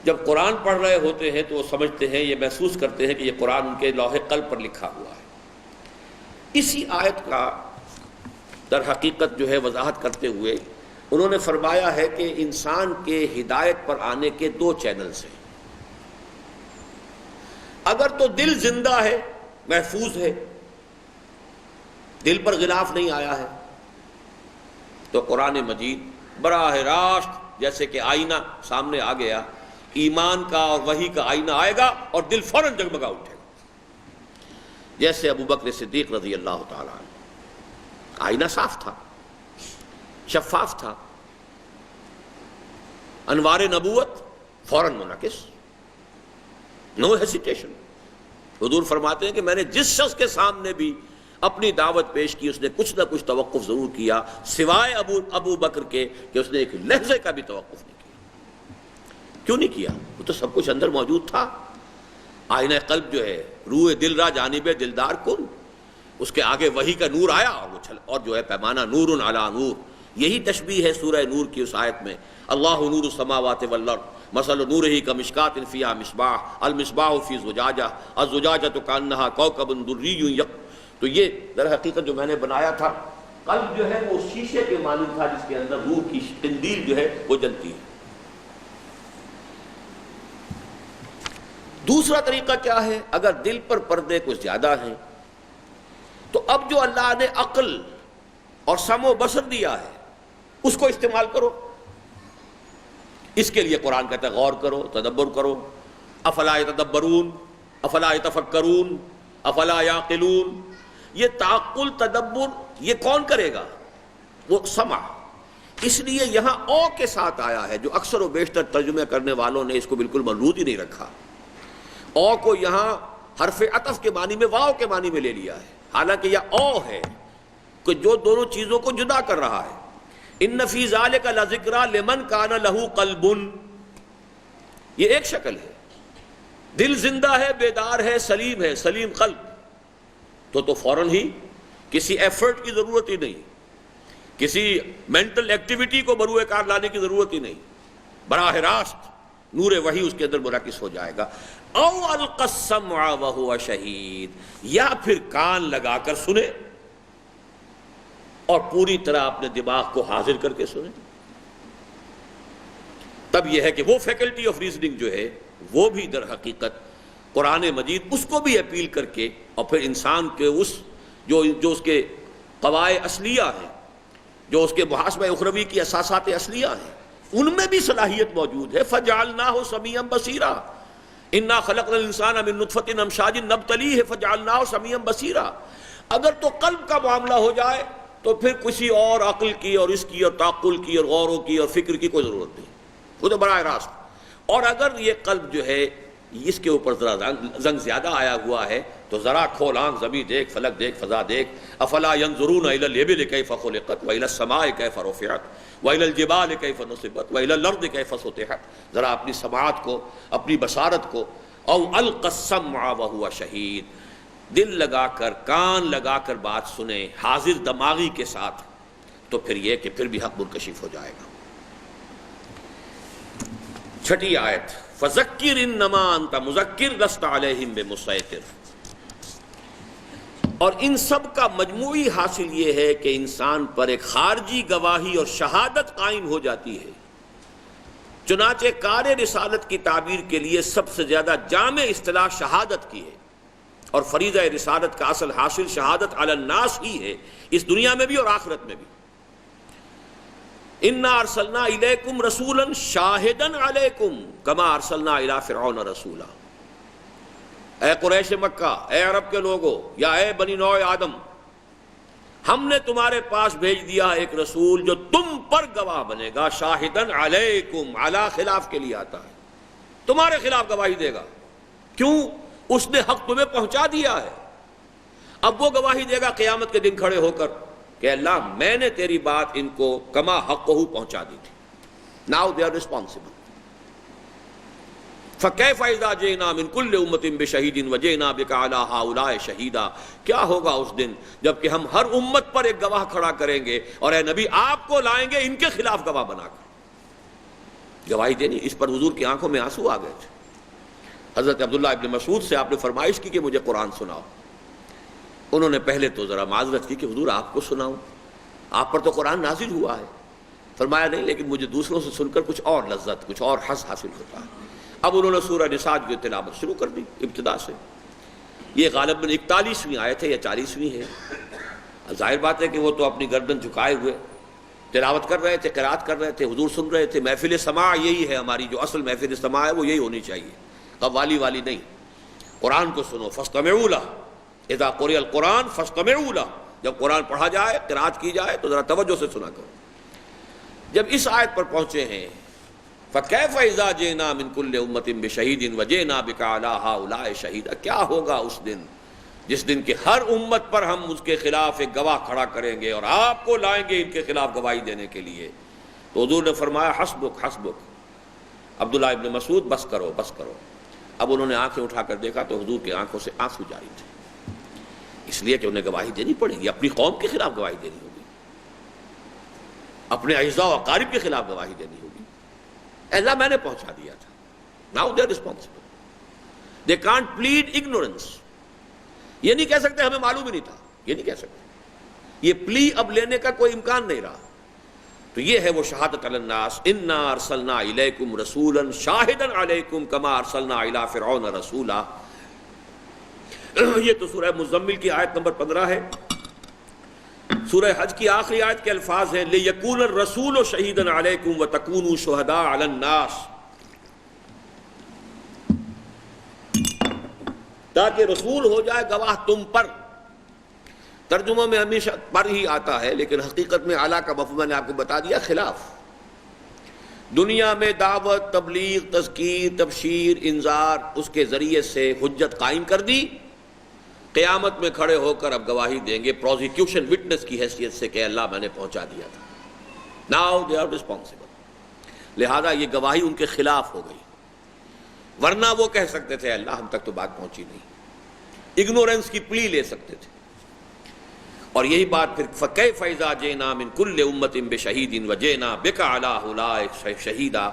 جب قرآن پڑھ رہے ہوتے ہیں تو وہ سمجھتے ہیں، یہ محسوس کرتے ہیں کہ یہ قرآن ان کے لوح قلب پر لکھا ہوا ہے۔ اسی آیت کا در حقیقت جو ہے وضاحت کرتے ہوئے انہوں نے فرمایا ہے کہ انسان کے ہدایت پر آنے کے دو چینلز ہیں۔ اگر تو دل زندہ ہے، محفوظ ہے، دل پر غلاف نہیں آیا ہے، تو قرآن مجید براہ راست جیسے کہ آئینہ سامنے آ گیا، ایمان کا اور وحی کا آئینہ آئے گا اور دل فوراً جگمگا اٹھے گا، جیسے ابو بکر صدیق رضی اللہ تعالیٰ عنہ۔ آئینہ صاف تھا، شفاف تھا، انوار نبوت فوراً منعکس، نو ہیسیٹیشن۔ حضور فرماتے ہیں کہ میں نے جس شخص کے سامنے بھی اپنی دعوت پیش کی اس نے کچھ نہ کچھ توقف ضرور کیا، سوائے ابو بکر کے کہ اس نے ایک لحظے کا بھی توقف نہیں کیا۔ کیوں نہیں کیا؟ وہ تو سب کچھ اندر موجود تھا۔ آئینہ قلب جو ہے، روح دل را جانب دلدار کن، اس کے آگے وحی کا نور آیا اور جو ہے پیمانہ نور علی نور۔ یہی تشبیہ ہے سورہ نور کی اس آیت میں، اللہ نور السماوات والارض مثل نورہ کمشکاۃ فیہا مصباح المصباح فی زجاجہ الزجاجۃ کأنہا کوکب دری۔ تو یہ در حقیقت جو میں نے بنایا تھا، قلب جو ہے وہ شیشے کے مانند تھا جس کے اندر روح کی قندیل جو ہے وہ جلتی ہے۔ دوسرا طریقہ کیا ہے؟ اگر دل پر پردے کچھ زیادہ ہیں تو اب جو اللہ نے عقل اور سمع و بصر دیا ہے اس کو استعمال کرو۔ اس کے لیے قرآن کہتا ہے غور کرو، تدبر کرو۔ افلا یتدبرون افلا یتفکرون افلا یعقلون۔ یہ تعقل تدبر یہ کون کرے گا؟ وہ سمع۔ اس لیے یہاں او کے ساتھ آیا ہے، جو اکثر و بیشتر ترجمے کرنے والوں نے اس کو بالکل مربوط ہی نہیں رکھا۔ او کو یہاں حرف عطف کے معنی میں واو کے معنی میں لے لیا ہے، حالانکہ یہ او ہے کہ جو دونوں چیزوں کو جدا کر رہا ہے۔ ان فی ذلک لذکریٰ لمن کان لہ قلب، یہ ایک شکل ہے، دل زندہ ہے، بیدار ہے، سلیم ہے، سلیم قلب، تو فوراً ہی کسی ایفرٹ کی ضرورت ہی نہیں، کسی مینٹل ایکٹیویٹی کو بروئے کار لانے کی ضرورت ہی نہیں، براہ راست نور وحی اس کے اندر منعکس ہو جائے گا۔ او القی السمع وہو شہید، یا پھر کان لگا کر سنے اور پوری طرح اپنے دماغ کو حاضر کر کے سنے۔ تب یہ ہے کہ وہ فیکلٹی آف ریزننگ جو ہے وہ بھی در حقیقت قرآن مجید اس کو بھی اپیل کر کے، اور پھر انسان کے اس جو اس کے قواعد اصلیہ ہیں، جو اس کے محاسبہ اخروی کی اساسات اصلیہ ہیں، ان میں بھی صلاحیت موجود ہے۔ فجعلناہ سمیعا بصیرا انا خلقنا الانسان من نطفۃ امشاج نبتلیہ فجعلناہ سمیعا بصیرا۔ اگر تو قلب کا معاملہ ہو جائے تو پھر کسی اور عقل کی اور اس کی اور تعقل کی اور غوروں کی اور فکر کی کوئی ضرورت نہیں، خود براہ راست۔ اور اگر یہ قلب جو ہے اس کے اوپر ذرا زنگ زیادہ آیا ہوا ہے تو ذرا کھول آنکھ، زمین دیکھ، فلک دیکھ، فضا دیکھ. افلا ينظرون الى الابل كيف خلقت والى السماء كيف رفعت والى الجبال كيف نصبت والى الارض كيف سطحت. ذرا اپنی سماعت کو، اپنی بصارت کو. او القى السمع وهو شہید، دل لگا کر، کان لگا کر بات سنیں حاضر دماغی کے ساتھ، تو پھر یہ کہ پھر بھی حق منکشف ہو جائے گا. چھٹی آیت فذکر انما انت مذکر لست علیہم بمسیطر. اور ان سب کا مجموعی حاصل یہ ہے کہ انسان پر ایک خارجی گواہی اور شہادت قائم ہو جاتی ہے. چنانچہ کار رسالت کی تعبیر کے لیے سب سے زیادہ جامع اصطلاح شہادت کی ہے، اور فریضہ رسالت کا اصل حاصل شہادت علی الناس ہی ہے، اس دنیا میں بھی اور آخرت میں بھی. انا ارسلنا الیکم رسولا شاہدا علیکم کما ارسلنا الی فرعون رسولا. اے قریش مکہ، اے عرب کے لوگوں، یا اے بنی نوع آدم، ہم نے تمہارے پاس بھیج دیا ایک رسول جو تم پر گواہ بنے گا. شاہدن علیکم، علی خلاف کے لیے آتا ہے، تمہارے خلاف گواہی دے گا. کیوں؟ اس نے حق تمہیں پہنچا دیا ہے. اب وہ گواہی دے گا قیامت کے دن کھڑے ہو کر کہ اللہ میں نے تیری بات ان کو کما حقہ پہنچا دی تھی. Now they are responsible. فَكَيْفَ إِذَا جِئْنَا مِنْ كُلِّ أُمَّةٍ بِشَهِيدٍ وَجِئْنَا بِكَ عَلَىٰ هَٰؤُلَاءِ شَهِيدًا. کیا ہوگا اس دن جب کہ ہم ہر امت پر ایک گواہ کھڑا کریں گے، اور اے نبی آپ کو لائیں گے ان کے خلاف گواہ بنا کر. گواہی دینی، اس پر حضور کی آنکھوں میں آنسو آ گئے تھے. حضرت عبداللہ ابن مسعود سے آپ نے فرمائش کی کہ مجھے قرآن سناؤ. انہوں نے پہلے تو ذرا معذرت کی کہ حضور آپ کو سناؤں، آپ پر تو قرآن نازل ہوا ہے. فرمایا نہیں، لیکن مجھے دوسروں سے سن کر کچھ اور لذت، کچھ اور حظ حاصل ہوتا ہے. اب انہوں نے سورہ نساء کی تلاوت شروع کر دی ابتدا سے. یہ غالباً 41ویں آیت ہے یا 40ویں ہے. ظاہر بات ہے کہ وہ تو اپنی گردن جھکائے ہوئے تلاوت کر رہے تھے، قرات کر رہے تھے، حضور سن رہے تھے. محفل سماع یہی ہے ہماری، جو اصل محفل سماع ہے وہ یہی ہونی چاہیے، قوالی والی نہیں. قرآن کو سنو، فاستمعوا لہ اذا قرئ القرآن فاستمعوا لہ. جب قرآن پڑھا جائے، قرات کی جائے تو ذرا توجہ سے سنا کرو. جب اس آیت پر پہنچے ہیں فَكَيْفَ إِذَا جِئْنَا مِنْ كُلِّ أُمَّةٍ بِشَهِيدٍ وَجِئْنَا بِكَ عَلَىٰ هَٰؤُلَاءِ شَهِيدًا. کیا ہوگا اس دن جس دن کہ ہر امت پر ہم اس کے خلاف ایک گواہ کھڑا کریں گے اور آپ کو لائیں گے ان کے خلاف گواہی دینے کے لیے. تو حضور نے فرمایا حسبک حسبک. عبداللہ ابن مسعود بس کرو بس کرو. اب انہوں نے آنکھیں اٹھا کر دیکھا تو حضور کی آنکھوں سے آنسو جاری تھے، اس لیے کہ انہیں گواہی دینی پڑے گی، اپنی قوم کے خلاف گواہی دینی ہوگی، اپنے اعزاء و اقارب کے خلاف گواہی دینی ہوگی. اللہ میں نے پہنچا دیا تھا. Now they are responsible. They can't plead ignorance. یہ نہیں کہہ سکتے ہمیں معلوم ہی نہیں تھا، یہ نہیں کہہ سکتے. یہ پلی اب لینے کا کوئی امکان نہیں رہا. تو یہ ہے وہ شہادت علی الناس. انا ارسلنا الیکم رسولا شاہدا علیکم کما ارسلنا الی فرعون رسولا. یہ تو سورہ مزمل کی آیت نمبر 15 ہے. سورہ حج کی آخری آیت کے الفاظ ہیں لِيَكُونَ الرَّسُولُ شَهِيدًا عَلَيْكُمْ وَتَكُونُوا شُهَدَاءَ عَلَى النَّاسِ. تاکہ رسول ہو جائے گواہ تم پر. ترجمہ میں ہمیشہ پر ہی آتا ہے، لیکن حقیقت میں اعلیٰ کا مفہوم میں نے آپ کو بتا دیا خلاف. دنیا میں دعوت، تبلیغ، تذکیر، تبشیر، انذار، اس کے ذریعے سے حجت قائم کر دی. قیامت میں کھڑے ہو کر اب گواہی دیں گے پروزیکیوشن وٹنس کی حیثیت سے کہ اللہ میں نے پہنچا دیا تھا. Now they are responsible. لہذا یہ گواہی ان کے خلاف ہو گئی، ورنہ وہ کہہ سکتے تھے اللہ ہم تک تو بات پہنچی نہیں، اگنورنس کی پلی لے سکتے تھے. اور یہی بات پھر فَكَيْفَ إِذَا جِئْنَا مِنْ كُلِّ أُمَّةٍ بِشَهِيدٍ وَجِئْنَا بِكَ عَلَىٰ هَٰؤُلَاءِ شَهِيدًا.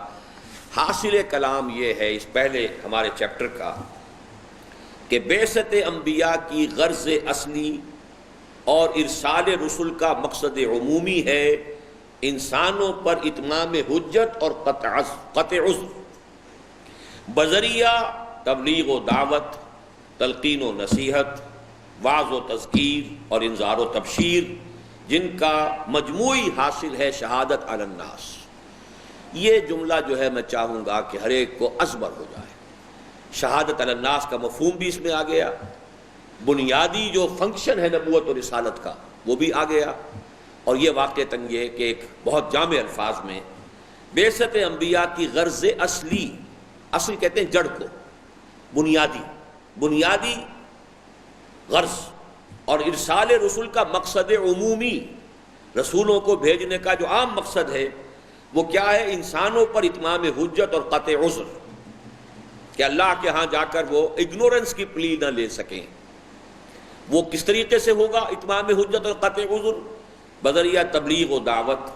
حاصل کلام یہ ہے اس پہلے ہمارے چیپٹر کا کہ بعثت انبیاء کی غرض اصلی اور ارسال رسل کا مقصد عمومی ہے انسانوں پر اتمام حجت اور قطع عذر بذریعہ تبلیغ و دعوت، تلقین و نصیحت، وعظ و تذکیر اور انذار و تبشیر، جن کا مجموعی حاصل ہے شہادت علی الناس. یہ جملہ جو ہے میں چاہوں گا کہ ہر ایک کو ازبر ہو جائے. شہادت علی الناس کا مفہوم بھی اس میں آ گیا، بنیادی جو فنکشن ہے نبوت و رسالت کا وہ بھی آ گیا. اور یہ واقعتاً یہ کہ ایک بہت جامع الفاظ میں بعثت انبیاء کی غرض اصلی، اصل کہتے ہیں جڑ کو، بنیادی غرض اور ارسال رسول کا مقصد عمومی، رسولوں کو بھیجنے کا جو عام مقصد ہے وہ کیا ہے؟ انسانوں پر اتمام حجت اور قطع عذر، کہ اللہ کے ہاں جا کر وہ اگنورنس کی پلی نہ لے سکیں۔ وہ کس طریقے سے ہوگا اتمام حجت اور قطع عذر؟ بذریعہ تبلیغ و دعوت،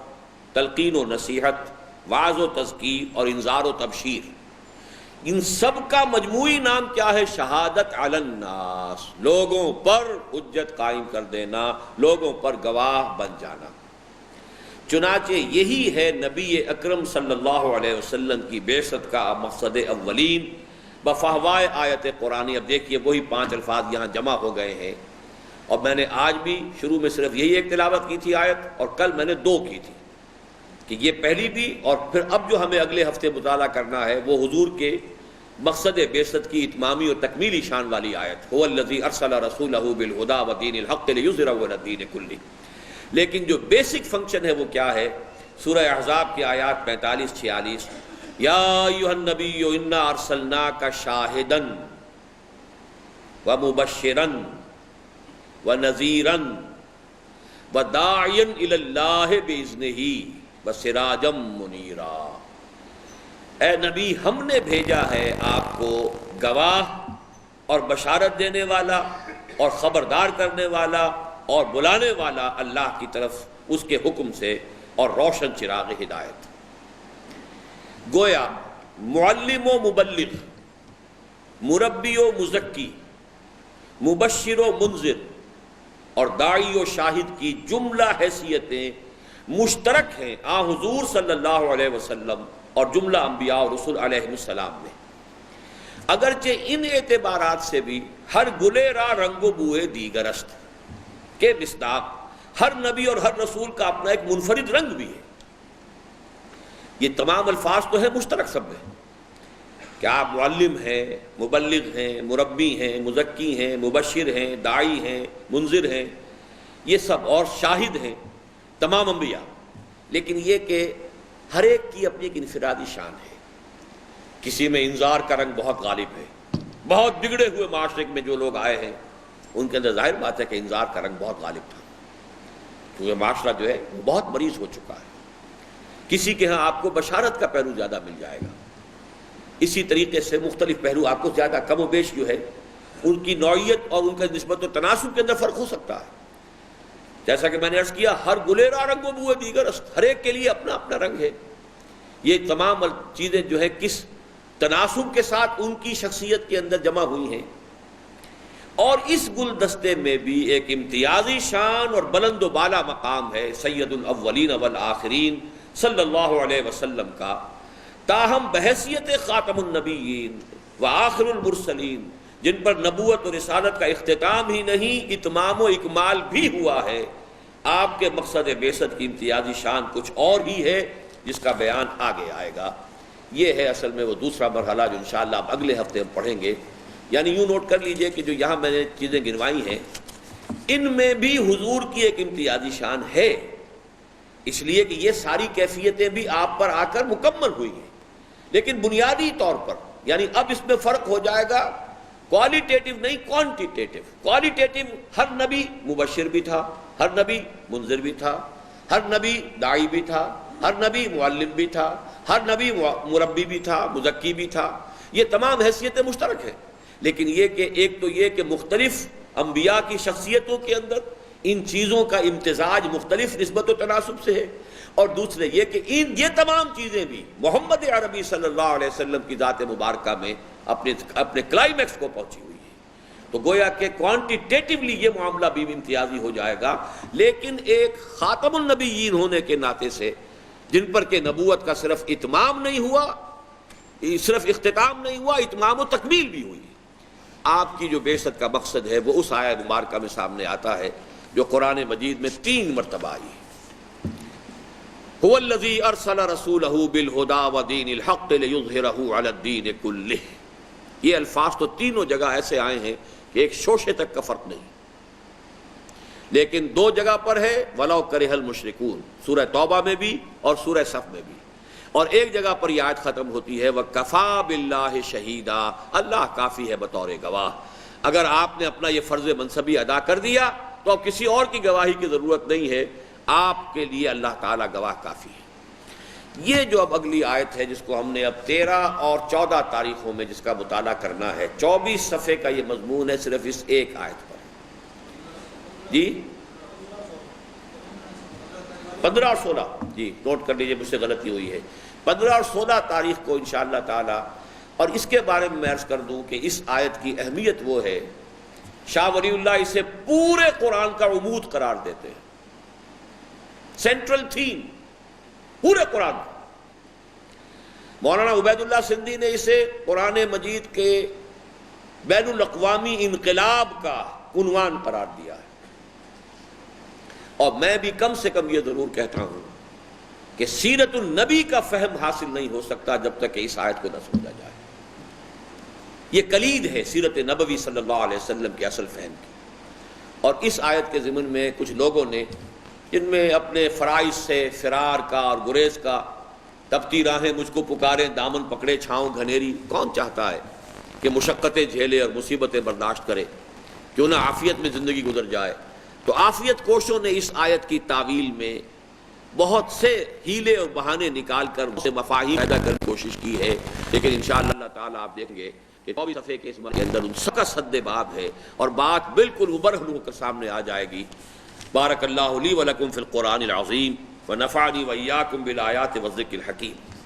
تلقین و نصیحت، وعظ و تذکیر اور انذار و تبشیر۔ ان سب کا مجموعی نام کیا ہے؟ شہادت علی الناس، لوگوں پر حجت قائم کر دینا، لوگوں پر گواہ بن جانا۔ چنانچہ یہی ہے نبی اکرم صلی اللہ علیہ وسلم کی بعثت کا مقصد اولین بفہوائے آیت قرآنی۔ اب دیکھیے وہی 5 الفاظ یہاں جمع ہو گئے ہیں، اور میں نے آج بھی شروع میں صرف یہی ایک تلاوت کی تھی آیت، اور کل میں نے 2 کی تھی، کہ یہ پہلی بھی، اور پھر اب جو ہمیں اگلے ہفتے مطالعہ کرنا ہے وہ حضور کے مقصد بعثت کی اتمامی اور تکمیلی شان والی آیت، هو الذی ارسل رسولہ بالہدی ودین الحق لیظہرہ علی الدین کلہ۔ لیکن جو بیسک فنکشن ہے وہ کیا ہے؟ سورہ احزاب کی آیات 45-46، یا ایھا النبی انا ارسلناک شاہدا ومبشرا ونذیرا وداعیا الی اللہ باذنہ وسراجا منیرا۔ اے نبی، ہم نے بھیجا ہے آپ کو گواہ اور بشارت دینے والا اور خبردار کرنے والا اور بلانے والا اللہ کی طرف اس کے حکم سے، اور روشن چراغ ہدایت۔ گویا معلم و مبلغ، مربی و مزکی، مبشر و منذر اور داعی و شاہد کی جملہ حیثیتیں مشترک ہیں آن حضور صلی اللہ علیہ وسلم اور جملہ انبیاء اور رسول علیہ السلام میں، اگرچہ ان اعتبارات سے بھی ہر گلے را رنگ و بوئے دیگر است کے مصداق ہر نبی اور ہر رسول کا اپنا ایک منفرد رنگ بھی ہے۔ یہ تمام الفاظ تو ہیں مشترک سب میں، کہ آپ معلم ہیں، مبلغ ہیں، مربی ہیں، مزکی ہیں، مبشر ہیں، داعی ہیں، منذر ہیں، یہ سب، اور شاہد ہیں تمام انبیاء۔ لیکن یہ کہ ہر ایک کی اپنی ایک انفرادی شان ہے۔ کسی میں انذار کا رنگ بہت غالب ہے، بہت بگڑے ہوئے معاشرے میں جو لوگ آئے ہیں ان کے اندر ظاہر بات ہے کہ انذار کا رنگ بہت غالب تھا، کیونکہ معاشرہ جو ہے وہ بہت مریض ہو چکا ہے۔ کسی کے ہاں آپ کو بشارت کا پہلو زیادہ مل جائے گا، اسی طریقے سے مختلف پہلو آپ کو زیادہ کم و بیش جو ہے ان کی نوعیت اور ان کا نسبت و تناسب کے اندر فرق ہو سکتا ہے۔ جیسا کہ میں نے عرض کیا، ہر گلیرا رنگ و بوئے دیگر است، ہر ایک کے لیے اپنا اپنا رنگ ہے۔ یہ تمام چیزیں جو ہے کس تناسب کے ساتھ ان کی شخصیت کے اندر جمع ہوئی ہیں، اور اس گلدستے میں بھی ایک امتیازی شان اور بلند و بالا مقام ہے سید الاولین والآخرین صلی اللہ علیہ وسلم کا، تاہم بحیثیت خاتم النبیین و آخر المرسلین، جن پر نبوت اور رسالت کا اختتام ہی نہیں اتمام و اکمال بھی ہوا ہے، آپ کے مقصد بعثت کی امتیازی شان کچھ اور ہی ہے، جس کا بیان آگے آئے گا۔ یہ ہے اصل میں وہ دوسرا مرحلہ جو انشاءاللہ اب اگلے ہفتے ہم پڑھیں گے۔ یعنی یوں نوٹ کر لیجئے کہ جو یہاں میں نے چیزیں گنوائی ہیں ان میں بھی حضور کی ایک امتیازی شان ہے، اس لیے کہ یہ ساری کیفیتیں بھی آپ پر آ کر مکمل ہوئی ہیں، لیکن بنیادی طور پر یعنی اب اس میں فرق ہو جائے گا کوالیٹیٹو نہیں کوانٹیٹیو۔ کوالیٹیٹو، ہر نبی مبشر بھی تھا، ہر نبی منذر بھی تھا، ہر نبی داعی بھی تھا، ہر نبی معلم بھی تھا، ہر نبی مربی بھی تھا، مزکی بھی تھا، یہ تمام حیثیتیں مشترک ہیں۔ لیکن یہ کہ ایک تو یہ کہ مختلف انبیاء کی شخصیتوں کے اندر ان چیزوں کا امتزاج مختلف نسبت و تناسب سے ہے، اور دوسرے یہ کہ یہ تمام چیزیں بھی محمد عربی صلی اللہ علیہ وسلم کی ذات مبارکہ میں اپنے کلائمیکس کو پہنچی ہوئی ہے۔ تو گویا کہ کوانٹیٹیولی یہ معاملہ بھی امتیازی ہو جائے گا، لیکن ایک خاتم النبیین ہونے کے ناطے سے جن پر کہ نبوت کا صرف اتمام نہیں ہوا، صرف اختتام نہیں ہوا، اتمام و تکمیل بھی ہوئی۔ آپ کی جو بعثت کا مقصد ہے وہ اس آیت مبارکہ میں سامنے آتا ہے جو قرآن مجید میں 3 مرتبہ آئی ہے۔ هو الذی ارسل رسولہ بالہدی ودین الحق لیظہرہ علی الدین کلہ۔ یہ الفاظ تو تینوں جگہ ایسے آئے ہیں کہ ایک شوشے تک کا فرق نہیں، لیکن 2 جگہ پر ہے وَلَوْ كَرِهَ الْمُشْرِكُونَ، سورہ توبہ میں بھی اور سورہ صف میں بھی، اور ایک جگہ پر یہ آیت ختم ہوتی ہے وَكَفَى بِاللَّهِ شَهِيدًا، اللہ کافی ہے بطور گواہ۔ اگر آپ نے اپنا یہ فرض منصبی ادا کر دیا تو اب کسی اور کی گواہی کی ضرورت نہیں ہے، آپ کے لیے اللہ تعالیٰ گواہ کافی ہے۔ یہ جو اب اگلی آیت ہے جس کو ہم نے اب 13 اور 14 تاریخوں میں جس کا مطالعہ کرنا ہے، 24 صفحے کا یہ مضمون ہے صرف اس ایک آیت پر۔ جی 15 اور 16 جی نوٹ کر لیجیے، مجھ سے غلطی ہوئی ہے، 15 اور 16 تاریخ کو انشاءاللہ تعالی۔ اور اس کے بارے میں عرض کر دوں کہ اس آیت کی اہمیت وہ ہے، شاہ ولی اللہ اسے پورے قرآن کا عمود قرار دیتے ہیں، سینٹرل تھیم پورے قرآن۔ مولانا عبید اللہ سندھی نے اسے قرآن مجید کے بین الاقوامی انقلاب کا عنوان قرار دیا ہے۔ اور میں بھی کم سے کم یہ ضرور کہتا ہوں کہ سیرت النبی کا فہم حاصل نہیں ہو سکتا جب تک کہ اس آیت کو نہ سمجھا جائے۔ یہ کلید ہے سیرت نبوی صلی اللہ علیہ وسلم کے اصل فہم کی۔ اور اس آیت کے ضمن میں کچھ لوگوں نے، جن میں اپنے فرائض سے فرار کا اور گریز کا، تپتی راہیں مجھ کو پکارے دامن پکڑے چھاؤں گھنیری، کون چاہتا ہے کہ مشقتیں جھیلے اور مصیبتیں برداشت کرے، کیوں نہ عافیت میں زندگی گزر جائے۔ تو عافیت کوشوں نے اس آیت کی تعویل میں بہت سے ہیلے اور بہانے نکال کر اسے مفاہیم پیدا کرنے کی کوشش کی ہے، لیکن انشاءاللہ اللہ تعالیٰ آپ دیکھیں گے کہ 24 صفحے کے اس مرحلے کے اندر ان سب کا سد باب ہے اور بات بالکل مبرہن ہو کر سامنے آ جائے گی۔ بارک اللہ لی ولکم فی القرآن العظیم ونفعنی وإیاکم بالآیات والذکر الحکیم۔